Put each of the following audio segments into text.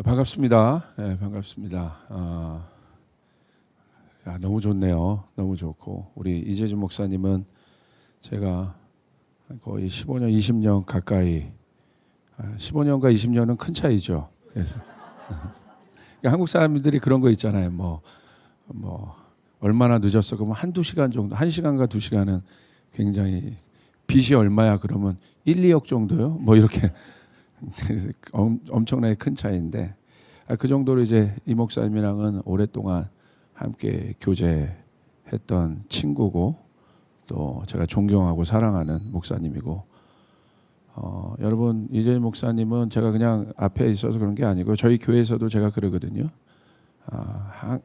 반갑습니다. 네, 반갑습니다. 너무 좋네요. 너무 좋고 우리 이재준 목사님은 제가 거의 15년, 20년 가까이 15년과 20년은 큰 차이죠. 그래서 한국 사람들이 그런 거 있잖아요. 뭐 얼마나 늦었어? 그러면 한두 시간 정도, 1시간과 2시간은 굉장히 빚이 얼마야? 그러면 1, 2억 정도요? 뭐 이렇게 엄청나게 큰 차이인데 그 정도로 이제 이 목사님이랑은 오랫동안 함께 교제했던 친구고 또 제가 존경하고 사랑하는 목사님이고 여러분 이재일 목사님은 제가 그냥 앞에 있어서 그런 게 아니고 저희 교회에서도 제가 그러거든요.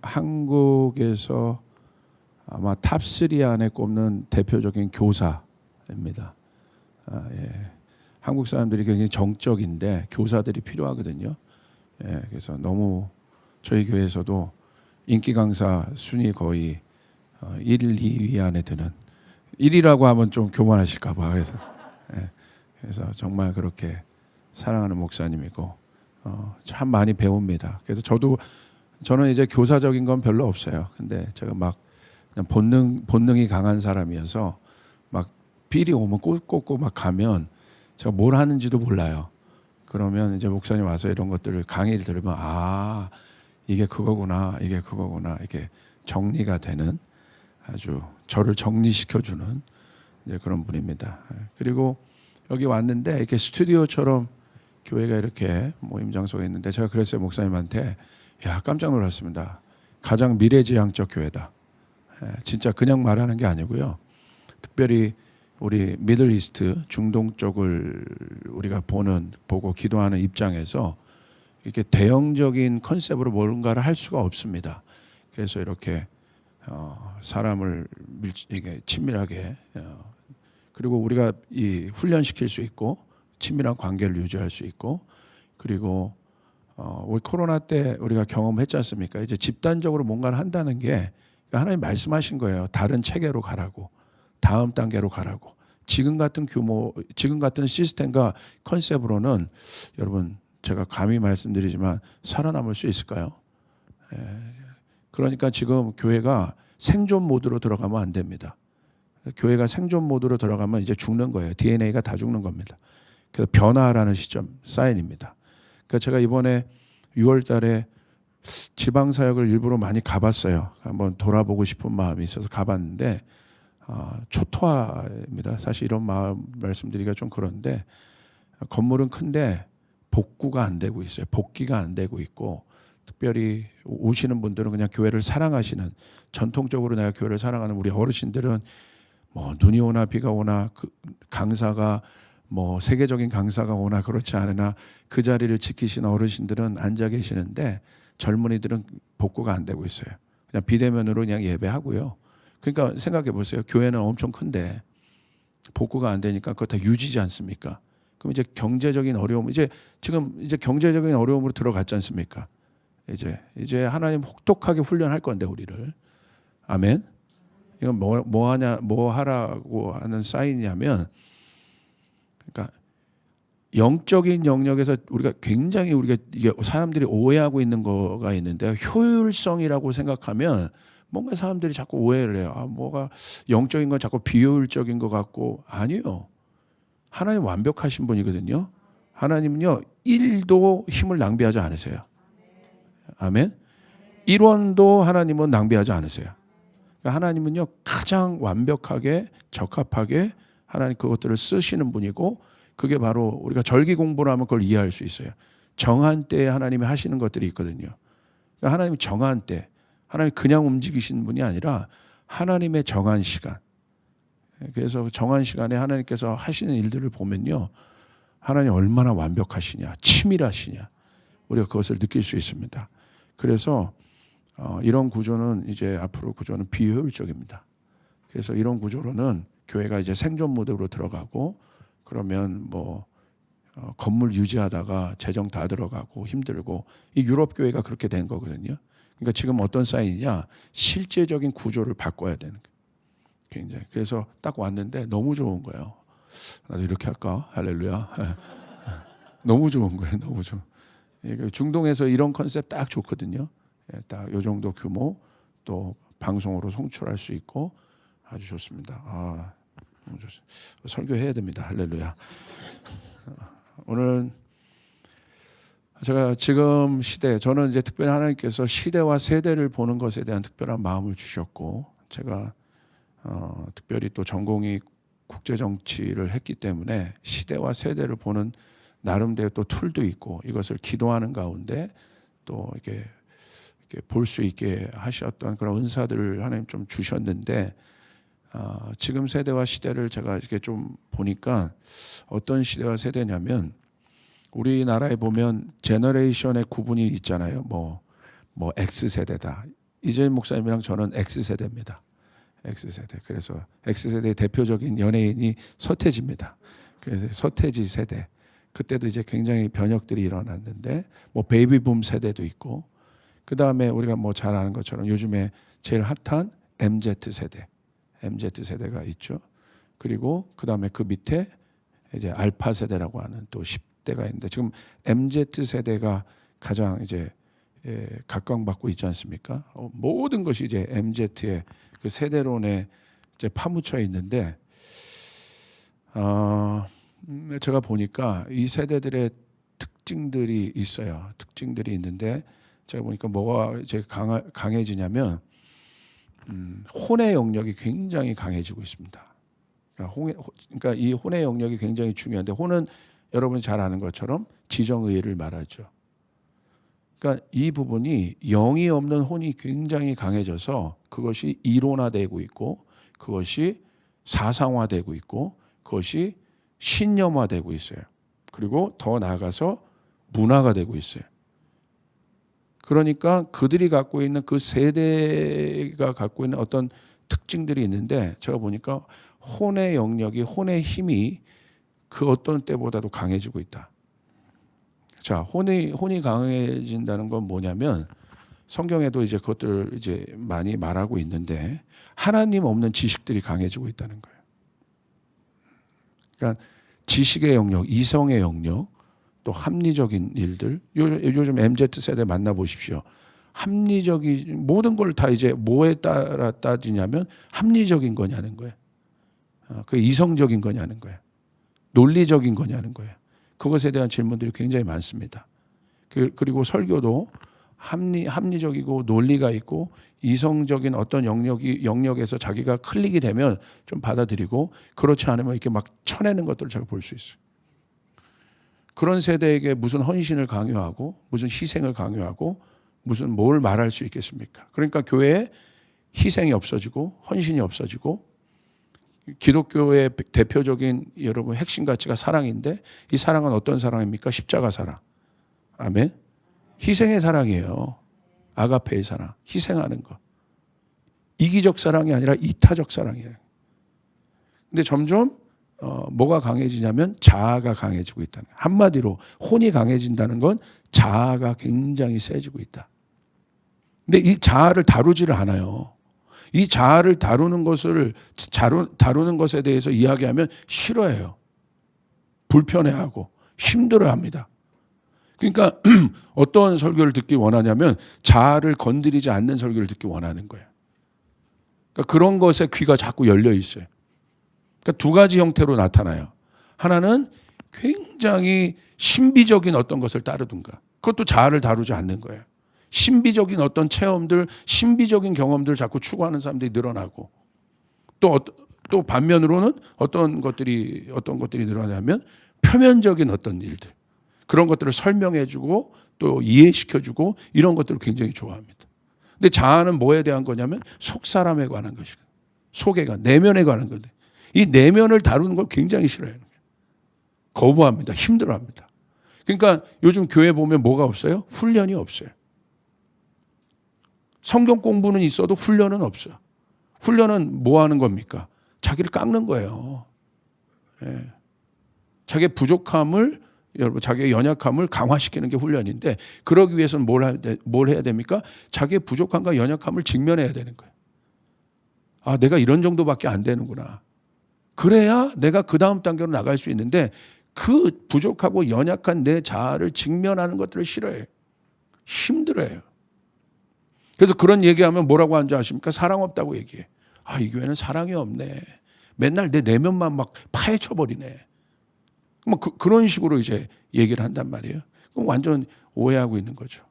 한국에서 아마 탑3 안에 꼽는 대표적인 교사입니다. 예. 한국 사람들이 굉장히 정적인데 교사들이 필요하거든요. 예, 그래서 너무 저희 교회에서도 인기 강사 순위 거의 1, 2위 안에 드는 1위라고 하면 좀 교만하실까 봐 그래서 정말 그렇게 사랑하는 목사님이고 참 많이 배웁니다. 그래서 저는 이제 교사적인 건 별로 없어요. 근데 제가 막 그냥 본능이 강한 사람이어서 막 필이 오면 꽂고 막 가면 제가 뭘 하는지도 몰라요. 그러면 이제 목사님 와서 이런 것들을 강의를 들으면 이게 그거구나 이게 정리가 되는 아주 저를 정리시켜주는 이제 그런 분입니다. 그리고 여기 왔는데 이렇게 스튜디오처럼 교회가 이렇게 모임 장소가 있는데 제가 그랬어요. 목사님한테 깜짝 놀랐습니다. 가장 미래지향적 교회다. 진짜 그냥 말하는 게 아니고요. 특별히 우리 미들 이스트 중동 쪽을 우리가 보고 기도하는 입장에서 이렇게 대형적인 컨셉으로 뭔가를 할 수가 없습니다. 그래서 이렇게 사람을 이게 친밀하게 그리고 우리가 이 훈련시킬 수 있고 친밀한 관계를 유지할 수 있고 그리고 우리 코로나 때 우리가 경험했지 않습니까? 이제 집단적으로 뭔가를 한다는 게 하나님 말씀하신 거예요. 다른 체계로 가라고. 다음 단계로 가라고. 지금 같은 규모, 지금 같은 시스템과 컨셉으로는 여러분 제가 감히 말씀드리지만 살아남을 수 있을까요? 그러니까 지금 교회가 생존 모드로 들어가면 안 됩니다. 교회가 생존 모드로 들어가면 이제 죽는 거예요. DNA가 다 죽는 겁니다. 그래서 변화하라는 시점, 사인입니다. 그러니까 제가 이번에 6월 달에 지방사역을 일부러 많이 가봤어요. 한번 돌아보고 싶은 마음이 있어서 가봤는데 초토화입니다. 사실 이런 마음 말씀드리기가 좀 그런데 건물은 큰데 복구가 안 되고 있어요. 복귀가 안 되고 있고 특별히 오시는 분들은 그냥 교회를 사랑하시는 전통적으로 내가 교회를 사랑하는 우리 어르신들은 뭐 눈이 오나 비가 오나 그 강사가 뭐 세계적인 강사가 오나 그렇지 않으나 그 자리를 지키시는 어르신들은 앉아 계시는데 젊은이들은 복구가 안 되고 있어요. 그냥 비대면으로 그냥 예배하고요. 그러니까 생각해 보세요. 교회는 엄청 큰데 복구가 안 되니까 그거 다 유지지 않습니까? 그럼 이제 경제적인 어려움, 지금 경제적인 어려움으로 들어갔지 않습니까? 이제 하나님 혹독하게 훈련할 건데 우리를. 아멘. 이건 뭐 하라고 하는 사인이냐면, 그러니까 영적인 영역에서 우리가 이게 사람들이 오해하고 있는 거가 있는데 효율성이라고 생각하면 뭔가 사람들이 자꾸 오해를 해요. 뭐가 영적인 건 자꾸 비효율적인 것 같고 아니요. 하나님 완벽하신 분이거든요. 하나님은요 1도 힘을 낭비하지 않으세요. 아멘. 1원도 하나님은 낭비하지 않으세요. 그러니까 하나님은요 가장 완벽하게 적합하게 하나님 그것들을 쓰시는 분이고 그게 바로 우리가 절기 공부를 하면 그걸 이해할 수 있어요. 정한 때에 하나님이 하시는 것들이 있거든요. 그러니까 하나님이 정한 때 하나님이 그냥 움직이시는 분이 아니라 하나님의 정한 시간. 그래서 정한 시간에 하나님께서 하시는 일들을 보면요. 하나님 얼마나 완벽하시냐, 치밀하시냐. 우리가 그것을 느낄 수 있습니다. 그래서 이런 구조는 이제 앞으로 구조는 비효율적입니다. 그래서 이런 구조로는 교회가 이제 생존 모드로 들어가고 그러면 건물 유지하다가 재정 다 들어가고 힘들고 이 유럽 교회가 그렇게 된 거거든요. 그러니까 지금 어떤 사인이냐 실제적인 구조를 바꿔야 되는 거예요. 굉장히 그래서 딱 왔는데 너무 좋은 거예요. 나도 이렇게 할까? 할렐루야. 너무 좋은 거예요. 너무 좋은. 중동에서 이런 컨셉 딱 좋거든요. 예, 딱 요 정도 규모 또 방송으로 송출할 수 있고 아주 좋습니다. 너무 좋습니다. 설교해야 됩니다. 할렐루야. 오늘은 제가 지금 시대, 저는 이제 특별히 하나님께서 시대와 세대를 보는 것에 대한 특별한 마음을 주셨고, 제가 특별히 또 전공이 국제 정치를 했기 때문에 시대와 세대를 보는 나름대로 또 툴도 있고, 이것을 기도하는 가운데 또 이렇게 볼 수 있게 하셨던 그런 은사들을 하나님 좀 주셨는데, 지금 세대와 시대를 제가 이렇게 좀 보니까 어떤 시대와 세대냐면, 우리나라에 보면 제너레이션의 구분이 있잖아요. 뭐 X세대다. 이재인 목사님이랑 저는 X세대입니다. X세대. 그래서 X세대의 대표적인 연예인이 서태지입니다. 그래서 서태지 세대. 그때도 이제 굉장히 변혁들이 일어났는데, 뭐 베이비붐 세대도 있고, 그 다음에 우리가 뭐 잘 아는 것처럼 요즘에 제일 핫한 MZ 세대가 있죠. 그리고 그 다음에 그 밑에 이제 알파 세대라고 하는 또 10대가 있는데, 지금 MZ 세대가 가장 이제 각광받고 있지 않습니까? 모든 것이 이제 MZ의 그 세대론에 이제 파묻혀 있는데, 제가 보니까 이 세대들의 특징들이 있어요. 특징들이 있는데, 제가 보니까 뭐가 이제 강해지냐면, 혼의 영역이 굉장히 강해지고 있습니다. 그러니까 이 혼의 영역이 굉장히 중요한데, 혼은 여러분이 잘 아는 것처럼 지정의를 말하죠. 그러니까 이 부분이 영이 없는 혼이 굉장히 강해져서 그것이 이론화되고 있고, 그것이 사상화되고 있고, 그것이 신념화되고 있어요. 그리고 더 나아가서 문화가 되고 있어요. 그러니까 그들이 갖고 있는 그 세대가 갖고 있는 어떤 특징들이 있는데, 제가 보니까 혼의 영역이, 혼의 힘이 그 어떤 때보다도 강해지고 있다. 자, 혼이 강해진다는 건 뭐냐면, 성경에도 이제 그것들 이제 많이 말하고 있는데, 하나님 없는 지식들이 강해지고 있다는 거예요. 그러니까 지식의 영역, 이성의 영역, 또 합리적인 일들. 요즘 MZ 세대 만나보십시오. 합리적인 모든 걸 다 이제 뭐에 따라 따지냐면 합리적인 거냐는 거예요. 그 이성적인 거냐는 거예요. 논리적인 거냐는 거예요. 그것에 대한 질문들이 굉장히 많습니다. 그리고 설교도 합리적이고 논리가 있고 이성적인 어떤 영역에서 자기가 클릭이 되면 좀 받아들이고, 그렇지 않으면 이렇게 막 쳐내는 것들을 제가 볼 수 있어요. 그런 세대에게 무슨 헌신을 강요하고 무슨 희생을 강요하고 무슨 뭘 말할 수 있겠습니까? 그러니까 교회에 희생이 없어지고 헌신이 없어지고, 기독교의 대표적인 여러분 핵심 가치가 사랑인데, 이 사랑은 어떤 사랑입니까? 십자가 사랑. 아멘. 희생의 사랑이에요. 아가페의 사랑. 희생하는 것. 이기적 사랑이 아니라 이타적 사랑이에요. 근데 점점 뭐가 강해지냐면 자아가 강해지고 있다는 거예요. 한마디로 혼이 강해진다는 건 자아가 굉장히 세지고 있다. 근데 이 자아를 다루지를 않아요. 이 자아를 다루는 것에 대해서 이야기하면 싫어해요. 불편해하고 힘들어합니다. 그러니까 어떤 설교를 듣기 원하냐면 자아를 건드리지 않는 설교를 듣기 원하는 거예요. 그러니까 그런 것에 귀가 자꾸 열려 있어요. 그러니까 두 가지 형태로 나타나요. 하나는 굉장히 신비적인 어떤 것을 따르든가, 그것도 자아를 다루지 않는 거예요. 신비적인 어떤 체험들, 신비적인 경험들을 자꾸 추구하는 사람들이 늘어나고, 또 반면으로는 어떤 것들이 늘어나냐면 표면적인 어떤 일들, 그런 것들을 설명해주고 또 이해시켜주고, 이런 것들을 굉장히 좋아합니다. 근데 자아는 뭐에 대한 거냐면 속 사람에 관한 것이고, 속에가 내면에 관한 건데, 이 내면을 다루는 걸 굉장히 싫어해요. 거부합니다. 힘들어합니다. 그러니까 요즘 교회 보면 뭐가 없어요? 훈련이 없어요. 성경 공부는 있어도 훈련은 없어요. 훈련은 뭐 하는 겁니까? 자기를 깎는 거예요. 예. 자기의 부족함을, 여러분, 자기의 연약함을 강화시키는 게 훈련인데, 그러기 위해서는 뭘 해야 됩니까? 자기의 부족함과 연약함을 직면해야 되는 거예요. 아, 내가 이런 정도밖에 안 되는구나. 그래야 내가 그 다음 단계로 나갈 수 있는데, 그 부족하고 연약한 내 자아를 직면하는 것들을 싫어해요. 힘들어요. 그래서 그런 얘기하면 뭐라고 하는지 아십니까? 사랑 없다고 얘기해. 아, 이 교회는 사랑이 없네. 맨날 내 내면만 막 파헤쳐버리네. 뭐 그런 식으로 이제 얘기를 한단 말이에요. 그럼 완전 오해하고 있는 거죠.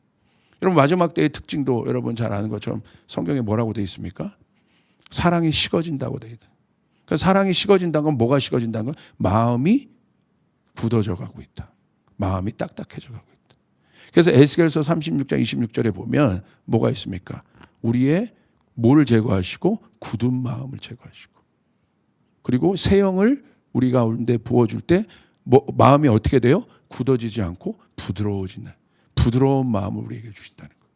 여러분, 마지막 때의 특징도 여러분 잘 아는 것처럼 성경에 뭐라고 되어 있습니까? 사랑이 식어진다고 되어 있다. 그러니까 사랑이 식어진다는 건 뭐가 식어진다는 건 마음이 굳어져 가고 있다. 마음이 딱딱해져 가고 있다. 그래서 에스겔서 36장 26절에 보면 뭐가 있습니까? 우리의 뭐를 제거하시고 굳은 마음을 제거하시고, 그리고 새 영을 우리 가운데 부어줄 때 마음이 어떻게 돼요? 굳어지지 않고 부드러워진다. 부드러운 마음을 우리에게 주신다는 거예요.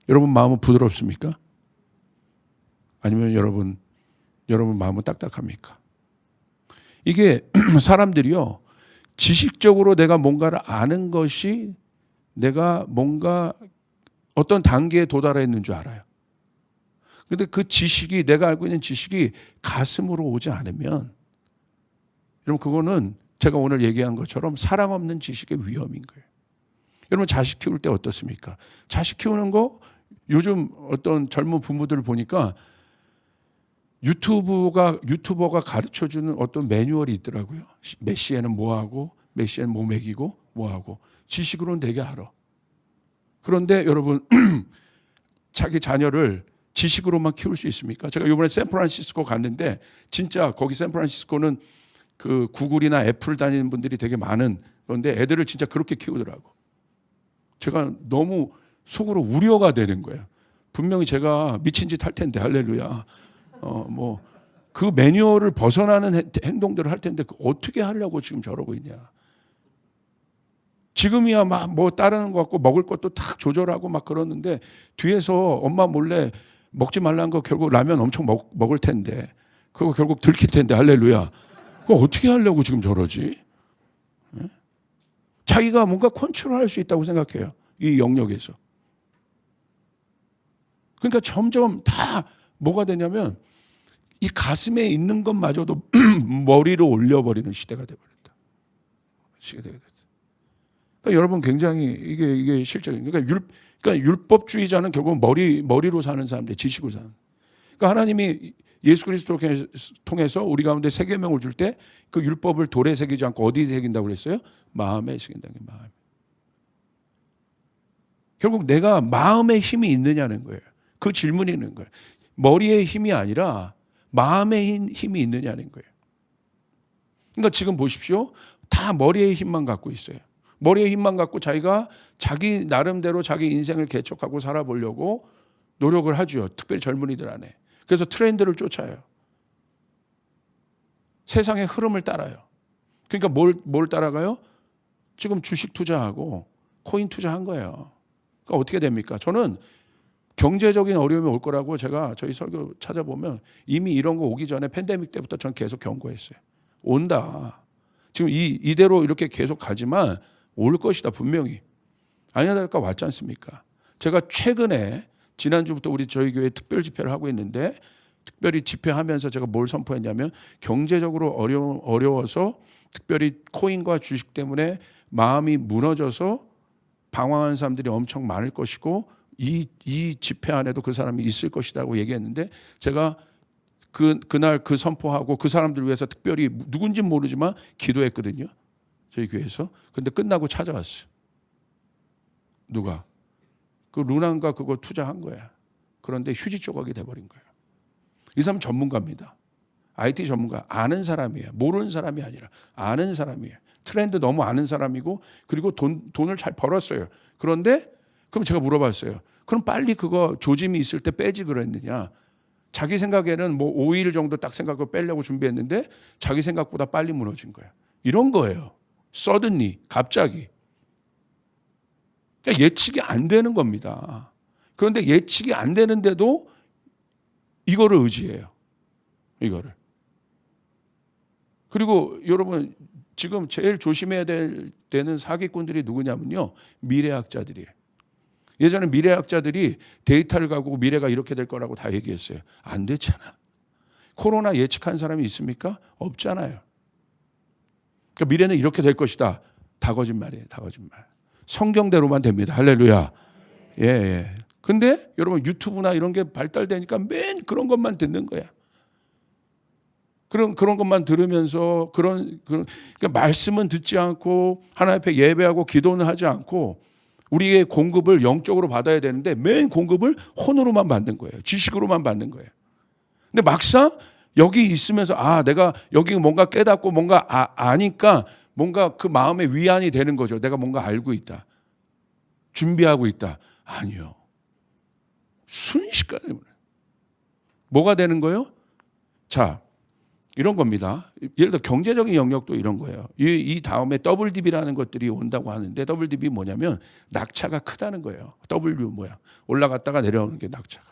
여러분 마음은 부드럽습니까? 아니면 여러분 마음은 딱딱합니까? 이게 사람들이요, 지식적으로 내가 뭔가를 아는 것이 내가 뭔가 어떤 단계에 도달했는 줄 알아요. 그런데 그 지식이, 내가 알고 있는 지식이 가슴으로 오지 않으면, 여러분 그거는 제가 오늘 얘기한 것처럼 사랑 없는 지식의 위험인 거예요. 여러분 자식 키울 때 어떻습니까? 자식 키우는 거 요즘 어떤 젊은 부모들을 보니까 유튜버가 가르쳐주는 어떤 매뉴얼이 있더라고요. 몇 시에는 뭐 하고, 몇 시에는 뭐 먹이고, 뭐 하고. 지식으로는 되게 알아. 그런데 여러분, 자기 자녀를 지식으로만 키울 수 있습니까? 제가 이번에 샌프란시스코 갔는데, 진짜 거기 샌프란시스코는 그 구글이나 애플 다니는 분들이 되게 많은, 그런데 애들을 진짜 그렇게 키우더라고. 제가 너무 속으로 우려가 되는 거예요. 분명히 제가 미친 짓 할 텐데, 할렐루야. 그 매뉴얼을 벗어나는 행동들을 할 텐데 어떻게 하려고 지금 저러고 있냐. 지금이야 막 뭐 따르는 것 같고 먹을 것도 딱 조절하고 막 그러는데, 뒤에서 엄마 몰래 먹지 말라는 거 결국 라면 엄청 먹을 텐데, 그거 결국 들킬 텐데, 할렐루야. 그거 어떻게 하려고 지금 저러지? 자기가 뭔가 컨트롤할 수 있다고 생각해요. 이 영역에서. 그러니까 점점 다 뭐가 되냐면 이 가슴에 있는 것마저도 머리로 올려버리는 시대가 되어버렸다. 그러니까 여러분 굉장히 이게 실적인. 그러니까 율법주의자는 결국 머리로 사는 사람들, 지식으로 사는. 그러니까 하나님이 예수 그리스도를 통해서 우리 가운데 새 계명을 줄 때 그 율법을 돌에 새기지 않고 어디에 새긴다고 그랬어요? 마음에 새긴다는 게 마음. 결국 내가 마음에 힘이 있느냐는 거예요. 그 질문이 있는 거예요. 머리에 힘이 아니라 마음에 힘이 있느냐는 거예요. 그러니까 지금 보십시오. 다 머리에 힘만 갖고 있어요. 머리에 힘만 갖고 자기가 자기 나름대로 자기 인생을 개척하고 살아보려고 노력을 하죠. 특별히 젊은이들 안에. 그래서 트렌드를 쫓아요. 세상의 흐름을 따라요. 그러니까 뭘 따라가요? 지금 주식 투자하고 코인 투자한 거예요. 그러니까 어떻게 됩니까? 저는 경제적인 어려움이 올 거라고 제가 저희 설교 찾아보면 이미 이런 거 오기 전에 팬데믹 때부터 전 계속 경고했어요. 온다. 지금 이대로 이렇게 계속 가지만 올 것이다, 분명히. 아니나 다를까 왔지 않습니까? 제가 최근에 지난주부터 저희 교회 특별 집회를 하고 있는데, 특별히 집회하면서 제가 뭘 선포했냐면, 경제적으로 어려워서 특별히 코인과 주식 때문에 마음이 무너져서 방황하는 사람들이 엄청 많을 것이고, 이 집회 안에도 그 사람이 있을 것이라고 얘기했는데, 제가 그날 그 선포하고 그 사람들 위해서 특별히 누군지 모르지만 기도했거든요. 저희 교회에서. 근데 끝나고 찾아왔어요. 누가? 그 루난가 그거 투자한 거야. 그런데 휴지 조각이 돼버린 거예요. 이 사람은 전문가입니다. IT 전문가. 아는 사람이에요. 모르는 사람이 아니라 아는 사람이에요. 트렌드 너무 아는 사람이고, 그리고 돈을 잘 벌었어요. 그런데 그럼 제가 물어봤어요. 그럼 빨리 그거 조짐이 있을 때 빼지 그랬느냐. 자기 생각에는 뭐 5일 정도 딱 생각하고 빼려고 준비했는데 자기 생각보다 빨리 무너진 거예요. 이런 거예요. suddenly, 갑자기. 그러니까 예측이 안 되는 겁니다. 그런데 예측이 안 되는데도 이거를 의지해요. 이거를. 그리고 여러분 지금 제일 조심해야 되는 사기꾼들이 누구냐면요. 미래학자들이에요. 예전에 미래학자들이 데이터를 가지고 미래가 이렇게 될 거라고 다 얘기했어요. 안 됐잖아. 코로나 예측한 사람이 있습니까? 없잖아요. 그러니까 미래는 이렇게 될 것이다. 다 거짓말이에요. 다 거짓말. 성경대로만 됩니다. 할렐루야. 예, 예. 근데 여러분 유튜브나 이런 게 발달되니까 맨 그런 것만 듣는 거야. 그런 것만 들으면서 그러니까 말씀은 듣지 않고 하나님 앞에 예배하고 기도는 하지 않고 우리의 공급을 영적으로 받아야 되는데 맨 공급을 혼으로만 받는 거예요. 지식으로만 받는 거예요. 근데 막상 여기 있으면서 내가 여기 뭔가 깨닫고 뭔가 아니까 뭔가 그 마음의 위안이 되는 거죠. 내가 뭔가 알고 있다. 준비하고 있다. 아니요. 순식간에 뭐가 되는 거예요? 자, 이런 겁니다. 예를 들어 경제적인 영역도 이런 거예요. 이 다음에 WDB라는 것들이 온다고 하는데 WDB 뭐냐면 낙차가 크다는 거예요. W 뭐야? 올라갔다가 내려오는 게 낙차가.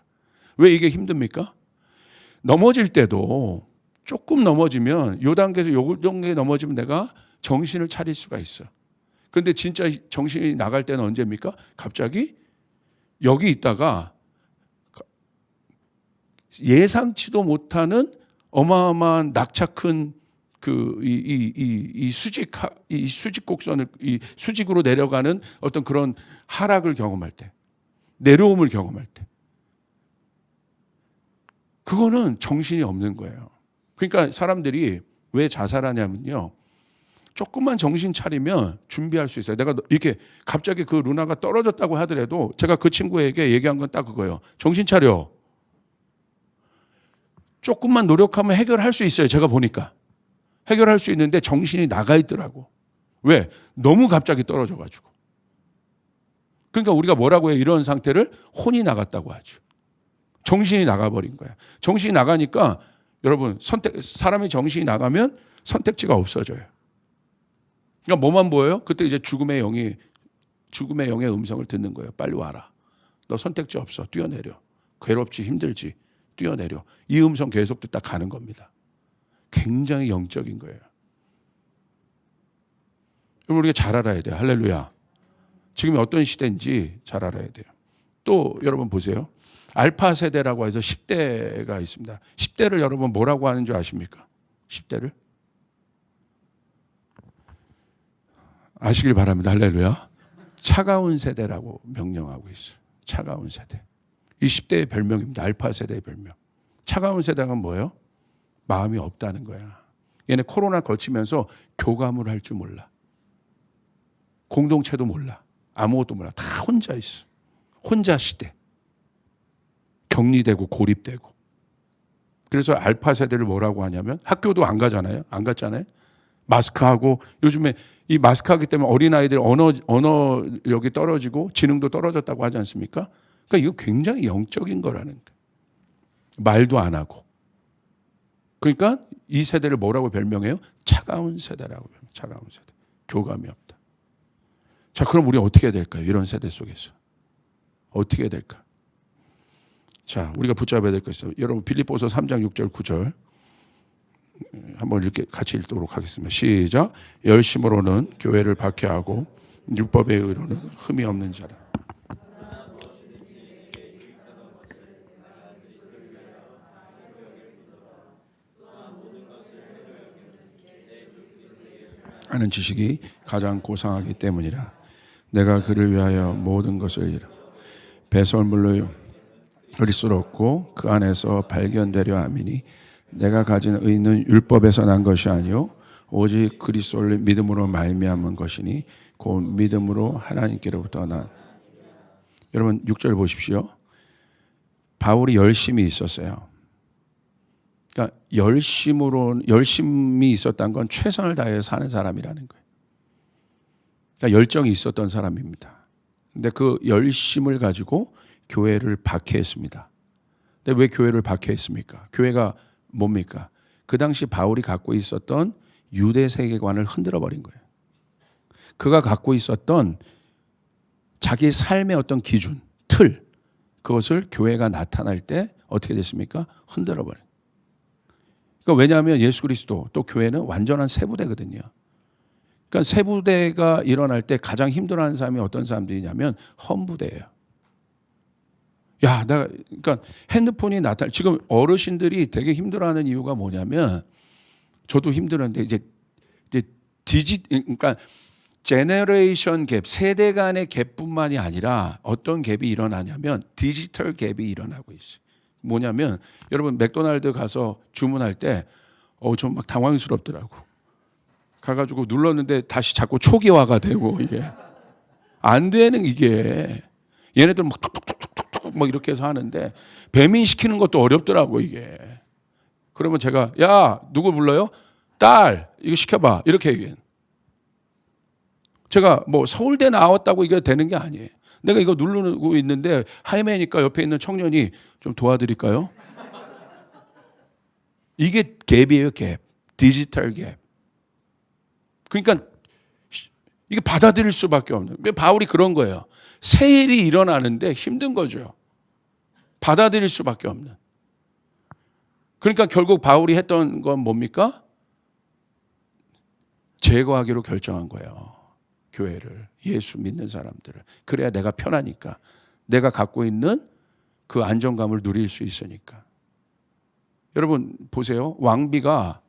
왜 이게 힘듭니까? 넘어질 때도 조금 넘어지면 요 단계에서 요 단계 넘어지면 내가 정신을 차릴 수가 있어. 근데 진짜 정신이 나갈 때는 언제입니까? 갑자기 여기 있다가 예상치도 못하는 어마어마한 낙차 큰 이 수직 곡선을 이 수직으로 내려가는 어떤 그런 하락을 경험할 때, 내려옴을 경험할 때, 그거는 정신이 없는 거예요. 그러니까 사람들이 왜 자살하냐면요, 조금만 정신 차리면 준비할 수 있어요. 내가 이렇게 갑자기 그 루나가 떨어졌다고 하더라도 제가 그 친구에게 얘기한 건 딱 그거예요. 정신 차려. 조금만 노력하면 해결할 수 있어요. 제가 보니까. 해결할 수 있는데 정신이 나가 있더라고. 왜? 너무 갑자기 떨어져가지고. 그러니까 우리가 뭐라고 해요? 이런 상태를 혼이 나갔다고 하죠. 정신이 나가버린 거야. 정신이 나가니까 여러분 사람이 정신이 나가면 선택지가 없어져요. 그러니까 뭐만 보여요? 그때 이제 죽음의 영의 음성을 듣는 거예요. 빨리 와라. 너 선택지 없어. 뛰어내려. 괴롭지 힘들지. 뛰어내려. 이 음성 계속 듣다 가는 겁니다. 굉장히 영적인 거예요. 우리가 잘 알아야 돼요. 할렐루야. 지금이 어떤 시대인지 잘 알아야 돼요. 또 여러분 보세요. 알파 세대라고 해서 10대가 있습니다. 10대를 여러분 뭐라고 하는 줄 아십니까? 10대를? 아시길 바랍니다. 할렐루야. 차가운 세대라고 명령하고 있어요. 차가운 세대. 이 10대의 별명입니다. 알파 세대의 별명. 차가운 세대가 뭐예요? 마음이 없다는 거야. 얘네 코로나 거치면서 교감을 할 줄 몰라. 공동체도 몰라. 아무것도 몰라. 다 혼자 있어. 혼자 시대. 격리되고 고립되고. 그래서 알파 세대를 뭐라고 하냐면 학교도 안 가잖아요. 안 갔잖아요. 마스크하고 요즘에 이 마스크하기 때문에 어린아이들 언어력이 떨어지고 지능도 떨어졌다고 하지 않습니까? 그러니까 이거 굉장히 영적인 거라는 거예요. 말도 안 하고. 그러니까 이 세대를 뭐라고 별명해요? 차가운 세대라고 별명해요. 차가운 세대. 교감이 없다. 자, 그럼 우리 어떻게 해야 될까요? 이런 세대 속에서. 어떻게 해야 될까? 자, 우리가 붙잡아야 될 것이 있어요. 여러분 빌립보서 3장 6절 9절 한번 이렇게 같이 읽도록 하겠습니다. 시작. 열심으로는 교회를 박해하고 율법의 의로는 흠이 없는 자라. 하는 지식이 가장 고상하기 때문이라. 내가 그를 위하여 모든 것을 이루 배설물로 그리스도롭고 그 안에서 발견되려 함이니 내가 가진 의는 율법에서 난 것이 아니요 오직 그리스도를 믿음으로 말미암은 것이니 곧 믿음으로 하나님께로부터 난. 여러분 6절 보십시오. 바울이 열심이 있었어요. 그러니까 열심이 있었다는 건 최선을 다해서 사는 사람이라는 거예요. 그러니까 열정이 있었던 사람입니다. 근데 그 열심을 가지고 교회를 박해했습니다. 근데 왜 교회를 박해했습니까? 교회가 뭡니까? 그 당시 바울이 갖고 있었던 유대 세계관을 흔들어 버린 거예요. 그가 갖고 있었던 자기 삶의 어떤 기준, 틀, 그것을 교회가 나타날 때 어떻게 됐습니까? 흔들어 버린. 그러니까 왜냐하면 예수 그리스도 또 교회는 완전한 세부대거든요. 그러니까 세부대가 일어날 때 가장 힘들어하는 사람이 어떤 사람들이냐면 험부대예요. 그러니까 핸드폰이 지금 어르신들이 되게 힘들어하는 이유가 뭐냐면 저도 힘들었는데 이제 그러니까 제너레이션 갭, 세대 간의 갭뿐만이 아니라 어떤 갭이 일어나냐면 디지털 갭이 일어나고 있어요. 뭐냐면 여러분 맥도날드 가서 주문할 때 좀 막 당황스럽더라고. 가가지고 눌렀는데 다시 자꾸 초기화가 되고 이게 안 되는 이게 얘네들 막 툭툭툭툭툭 막 이렇게 해서 하는데 배민시키는 것도 어렵더라고 이게. 그러면 제가 야 누구 불러요? 딸 이거 시켜봐 이렇게 얘기해. 제가 뭐 서울대 나왔다고 이게 되는 게 아니에요. 내가 이거 누르고 있는데 하이매니까 옆에 있는 청년이 좀 도와드릴까요? 이게 갭이에요, 갭. 디지털 갭. 그러니까 이게 받아들일 수밖에 없는. 바울이 그런 거예요. 새 일이 일어나는데 힘든 거죠. 받아들일 수밖에 없는. 그러니까 결국 바울이 했던 건 뭡니까? 제거하기로 결정한 거예요. 교회를, 예수 믿는 사람들을. 그래야 내가 편하니까. 내가 갖고 있는 그 안정감을 누릴 수 있으니까. 여러분 보세요. 왕비가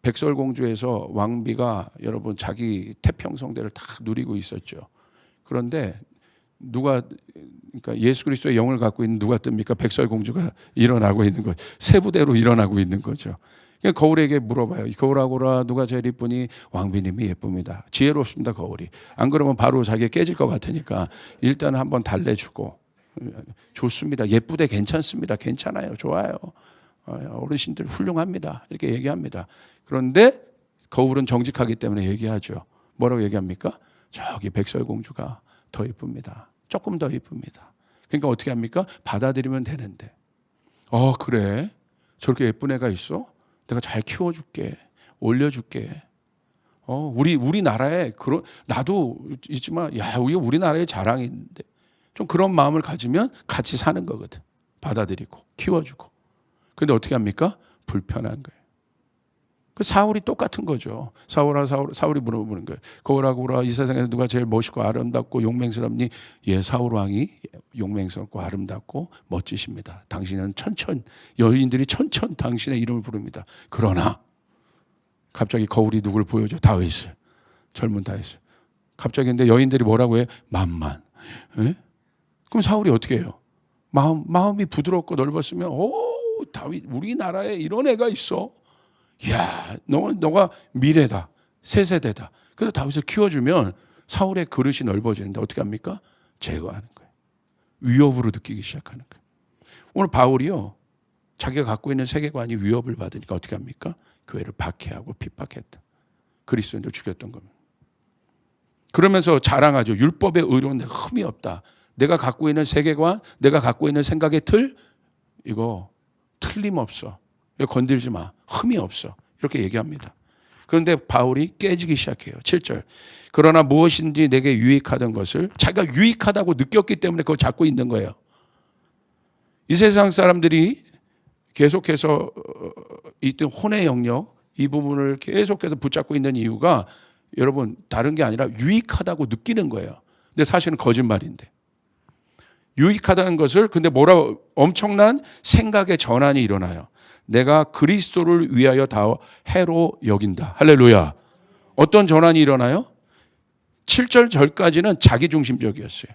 백설공주에서 왕비가 여러분 자기 태평성대를 다 누리고 있었죠. 그런데 누가 그러니까 예수 그리스도의 영을 갖고 있는 누가 뜹니까? 백설공주가 일어나고 있는 거죠. 세부대로 일어나고 있는 거죠. 그러니까 거울에게 물어봐요. 거울아고라 누가 제일 이쁘니? 왕비님이 예쁩니다. 지혜롭습니다 거울이. 안 그러면 바로 자기가 깨질 것 같으니까 일단 한번 달래주고 좋습니다. 예쁘대 괜찮습니다. 괜찮아요. 좋아요. 어르신들 훌륭합니다. 이렇게 얘기합니다. 그런데 거울은 정직하기 때문에 얘기하죠. 뭐라고 얘기합니까? 저기 백설공주가 더 예쁩니다. 조금 더 예쁩니다. 그러니까 어떻게 합니까? 받아들이면 되는데. 그래? 저렇게 예쁜 애가 있어? 내가 잘 키워줄게. 올려줄게. 우리나라에 그런 나도 있지만 야 이게 우리나라의 자랑인데 좀 그런 마음을 가지면 같이 사는 거거든. 받아들이고 키워주고. 근데 어떻게 합니까? 불편한 거예요. 그 사울이 똑같은 거죠. 사울이 물어보는 거예요. 거울아고라 이 세상에서 누가 제일 멋있고 아름답고 용맹스럽니? 예, 사울 왕이 용맹스럽고 아름답고 멋지십니다. 당신은 여인들이 천천 당신의 이름을 부릅니다. 그러나 갑자기 거울이 누굴 보여줘? 다윗을. 젊은 다윗을. 갑자기 근데 여인들이 뭐라고 해? 만만. 예? 그럼 사울이 어떻게 해요? 마음이 부드럽고 넓었으면 다윗 우리나라에 이런 애가 있어. 야, 너가 미래다. 새 세대다. 그래서 다윗을 키워주면 사울의 그릇이 넓어지는데 어떻게 합니까? 제거하는 거예요. 위협으로 느끼기 시작하는 거예요. 오늘 바울이요. 자기가 갖고 있는 세계관이 위협을 받으니까 어떻게 합니까? 교회를 박해하고 핍박했다. 그리스도인들 죽였던 겁니다. 그러면서 자랑하죠. 율법의 의로운 내가 흠이 없다. 내가 갖고 있는 세계관, 내가 갖고 있는 생각의 틀, 이거 틀림없어. 이거 건들지 마. 흠이 없어. 이렇게 얘기합니다. 그런데 바울이 깨지기 시작해요. 7절. 그러나 무엇인지 내게 유익하던 것을 자기가 유익하다고 느꼈기 때문에 그거 잡고 있는 거예요. 이 세상 사람들이 계속해서 있던 혼의 영역, 이 부분을 계속해서 붙잡고 있는 이유가 여러분 다른 게 아니라 유익하다고 느끼는 거예요. 근데 사실은 거짓말인데. 유익하다는 것을 근데 엄청난 생각의 전환이 일어나요. 내가 그리스도를 위하여 다 해로 여긴다. 할렐루야. 어떤 전환이 일어나요? 7절 절까지는 자기중심적이었어요.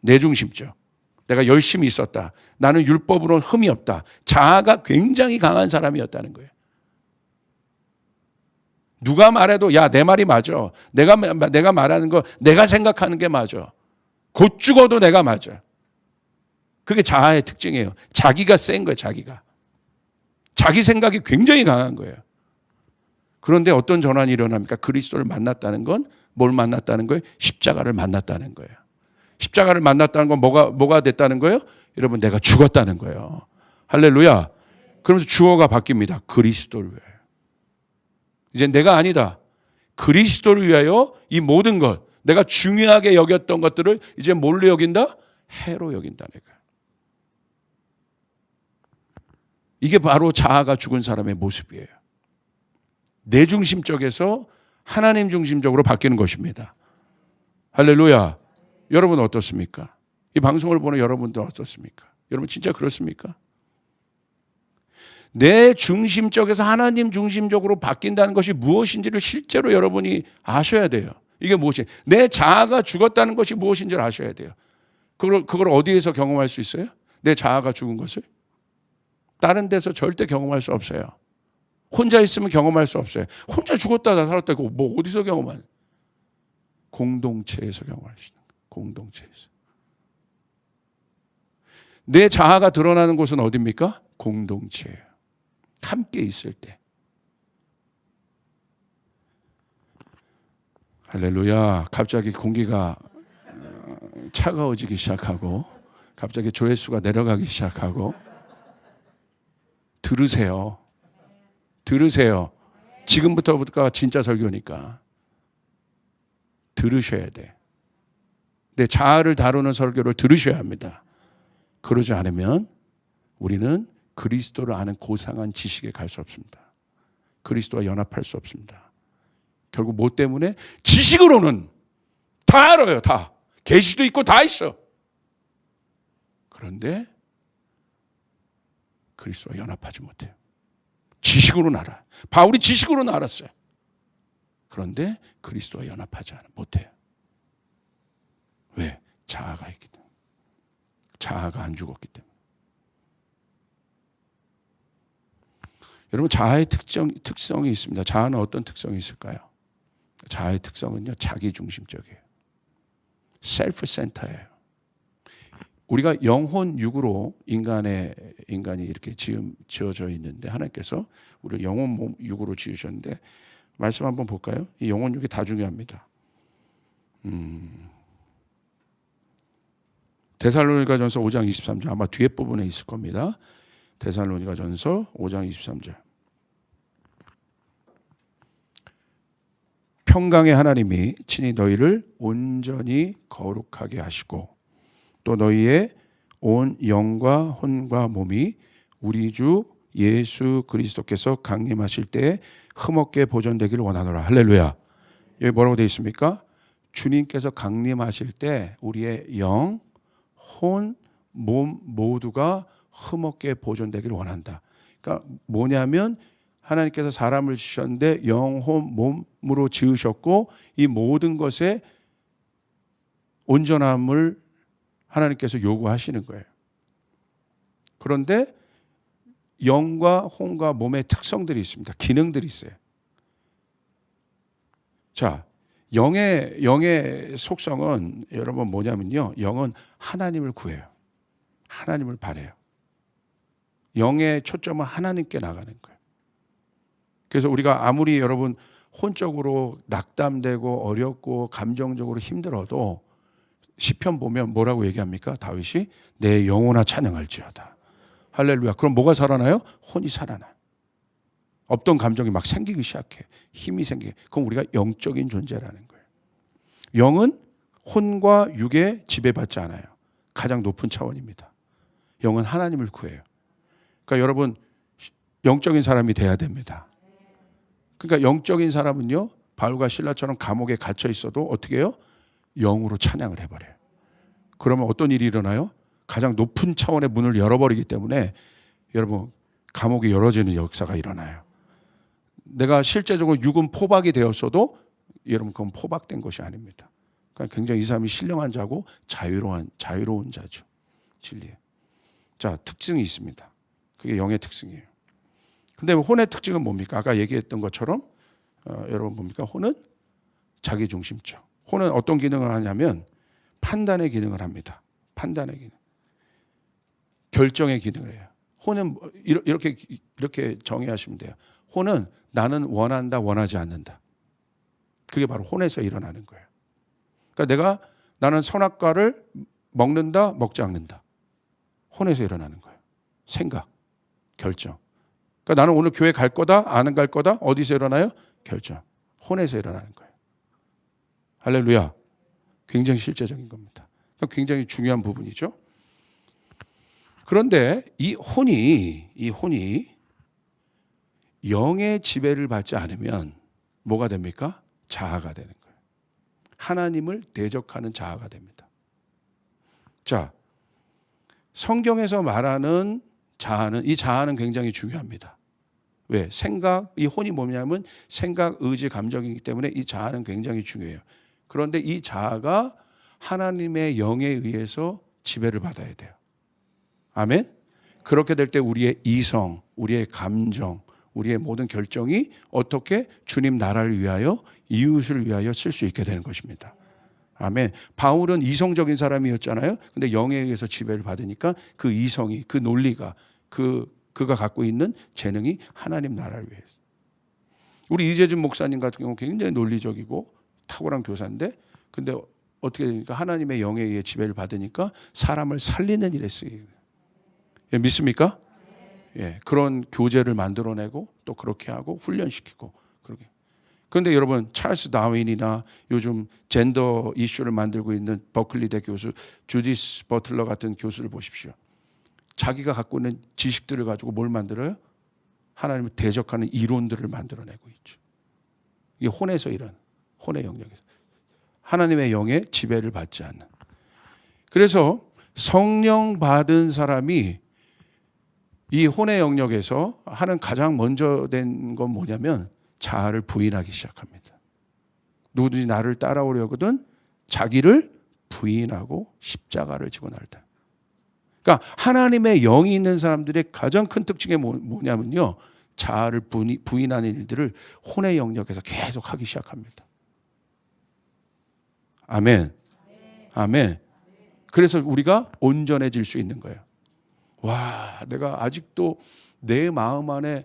내중심적. 내가 열심히 있었다. 나는 율법으로는 흠이 없다. 자아가 굉장히 강한 사람이었다는 거예요. 누가 말해도 야, 내 말이 맞아. 내가 말하는 거 내가 생각하는 게 맞아. 곧 죽어도 내가 맞아. 그게 자아의 특징이에요. 자기가 센 거예요. 자기 생각이 굉장히 강한 거예요. 그런데 어떤 전환이 일어납니까? 그리스도를 만났다는 건 뭘 만났다는 거예요? 십자가를 만났다는 거예요. 십자가를 만났다는 건 뭐가 됐다는 거예요? 여러분 내가 죽었다는 거예요. 할렐루야. 그러면서 주어가 바뀝니다. 그리스도를 위하여. 이제 내가 아니다. 그리스도를 위하여 이 모든 것, 내가 중요하게 여겼던 것들을 이제 뭘로 여긴다? 해로 여긴다는 거예요. 이게 바로 자아가 죽은 사람의 모습이에요. 내 중심적에서 하나님 중심적으로 바뀌는 것입니다. 할렐루야. 여러분 어떻습니까? 이 방송을 보는 여러분도 어떻습니까? 여러분 진짜 그렇습니까? 내 중심적에서 하나님 중심적으로 바뀐다는 것이 무엇인지를 실제로 여러분이 아셔야 돼요. 이게 무엇이? 내 자아가 죽었다는 것이 무엇인지를 아셔야 돼요. 그걸 어디에서 경험할 수 있어요? 내 자아가 죽은 것을? 다른 데서 절대 경험할 수 없어요. 혼자 있으면 경험할 수 없어요. 혼자 죽었다 살았다 뭐 어디서 경험하는? 공동체에서 경험할 수 있는 거예요. 공동체에서. 내 자아가 드러나는 곳은 어디입니까? 공동체예요. 함께 있을 때. 할렐루야. 갑자기 공기가 차가워지기 시작하고 갑자기 조회수가 내려가기 시작하고 들으세요. 들으세요. 지금부터가 진짜 설교니까 들으셔야 돼. 내 자아를 다루는 설교를 들으셔야 합니다. 그러지 않으면 우리는 그리스도를 아는 고상한 지식에 갈 수 없습니다. 그리스도와 연합할 수 없습니다. 결국 뭐 때문에? 지식으로는 다 알아요. 다. 계시도 있고 다 있어. 그런데 그리스도와 연합하지 못해요. 지식으로는 알아요. 바울이 지식으로는 알았어요. 그런데 그리스도와 연합하지 못해요. 왜? 자아가 있기 때문에. 자아가 안 죽었기 때문에. 여러분, 자아의 특성이 있습니다. 자아는 어떤 특성이 있을까요? 자아의 특성은요, 자기중심적이에요. 셀프 센터예요. 우리가 영혼 육으로 인간이 이렇게 지어져 있는데 하나님께서 우리를 영혼 몸 육으로 지으셨는데 말씀 한번 볼까요? 이 영혼 육이 다 중요합니다. 데살로니가전서 5장 23절 아마 뒤에 부분에 있을 겁니다. 데살로니가전서 5장 23절. 평강의 하나님이 친히 너희를 온전히 거룩하게 하시고 또 너희의 온 영과 혼과 몸이 우리 주 예수 그리스도께서 강림하실 때에 흠없게 보존되기를 원하노라. 할렐루야. 여기 뭐라고 되어 있습니까? 주님께서 강림하실 때 우리의 영, 혼, 몸 모두가 흠없게 보존되기를 원한다. 그러니까 뭐냐면 하나님께서 사람을 지으셨는데 영, 혼, 몸으로 지으셨고 이 모든 것에 온전함을 하나님께서 요구하시는 거예요. 그런데 영과 혼과 몸의 특성들이 있습니다. 기능들이 있어요. 자, 영의 속성은 여러분 뭐냐면요. 영은 하나님을 구해요. 하나님을 바라요. 영의 초점은 하나님께 나가는 거예요. 그래서 우리가 아무리 여러분 혼적으로 낙담되고 어렵고 감정적으로 힘들어도 시편 보면 뭐라고 얘기합니까? 다윗이 내 영혼아 찬양할지어다. 할렐루야. 그럼 뭐가 살아나요? 혼이 살아나요. 없던 감정이 막 생기기 시작해. 힘이 생기게. 그럼 우리가 영적인 존재라는 거예요. 영은 혼과 육에 지배받지 않아요. 가장 높은 차원입니다. 영은 하나님을 구해요. 그러니까 여러분 영적인 사람이 돼야 됩니다. 그러니까 영적인 사람은요. 바울과 실라처럼 감옥에 갇혀 있어도 어떻게 해요? 영으로 찬양을 해버려요. 그러면 어떤 일이 일어나요? 가장 높은 차원의 문을 열어버리기 때문에 여러분 감옥이 열어지는 역사가 일어나요. 내가 실제적으로 육은 포박이 되었어도 여러분 그건 포박된 것이 아닙니다. 그러니까 굉장히 이 사람이 신령한 자고 자유로운 자죠. 진리에. 자, 특징이 있습니다. 그게 영의 특징이에요. 근데 혼의 특징은 뭡니까? 아까 얘기했던 것처럼 여러분 뭡니까? 혼은 자기중심적. 혼은 어떤 기능을 하냐면 판단의 기능을 합니다. 판단의 기능. 결정의 기능을 해요. 혼은 이렇게 정의하시면 돼요. 혼은 나는 원한다, 원하지 않는다. 그게 바로 혼에서 일어나는 거예요. 그러니까 나는 선악과를 먹는다, 먹지 않는다. 혼에서 일어나는 거예요. 생각, 결정. 그러니까 나는 오늘 교회 갈 거다, 안 갈 거다. 어디서 일어나요? 결정. 혼에서 일어나는 거예요. 할렐루야. 굉장히 실제적인 겁니다. 그러니까 굉장히 중요한 부분이죠. 그런데 이 혼이 영의 지배를 받지 않으면 뭐가 됩니까? 자아가 되는 거예요. 하나님을 대적하는 자아가 됩니다. 자, 성경에서 말하는 이 자아는 굉장히 중요합니다. 왜? 이 혼이 뭐냐면 생각, 의지, 감정이기 때문에 이 자아는 굉장히 중요해요. 그런데 이 자아가 하나님의 영에 의해서 지배를 받아야 돼요. 아멘? 그렇게 될 때 우리의 이성, 우리의 감정, 우리의 모든 결정이 어떻게 주님 나라를 위하여, 이웃을 위하여 쓸 수 있게 되는 것입니다. 아멘. 바울은 이성적인 사람이었잖아요. 근데 영에 의해서 지배를 받으니까 그 이성이, 그 논리가, 그가 갖고 있는 재능이 하나님 나라를 위해서. 우리 이재준 목사님 같은 경우 굉장히 논리적이고 탁월한 교사인데, 근데 어떻게 되니까 하나님의 영에 의해 지배를 받으니까 사람을 살리는 일에 쓰이는. 예, 믿습니까? 예, 그런 교재를 만들어내고 또 그렇게 하고 훈련시키고 그렇게. 그런데 여러분, 찰스 다윈이나 요즘 젠더 이슈를 만들고 있는 버클리대 교수 주디스 버틀러 같은 교수를 보십시오. 자기가 갖고 있는 지식들을 가지고 뭘 만들어요? 하나님을 대적하는 이론들을 만들어내고 있죠. 이게 혼에서 이런, 혼의 영역에서 하나님의 영의 지배를 받지 않는. 그래서 성령 받은 사람이 이 혼의 영역에서 하는 가장 먼저 된 건 뭐냐면 자아를 부인하기 시작합니다. 누구든지 나를 따라오려거든 자기를 부인하고 십자가를 지고 나르다. 그러니까 하나님의 영이 있는 사람들의 가장 큰 특징이 뭐냐면요, 자아를 부인하는 일들을 혼의 영역에서 계속 하기 시작합니다. 아멘. 아멘. 그래서 우리가 온전해질 수 있는 거예요. 와, 내가 아직도 내 마음 안에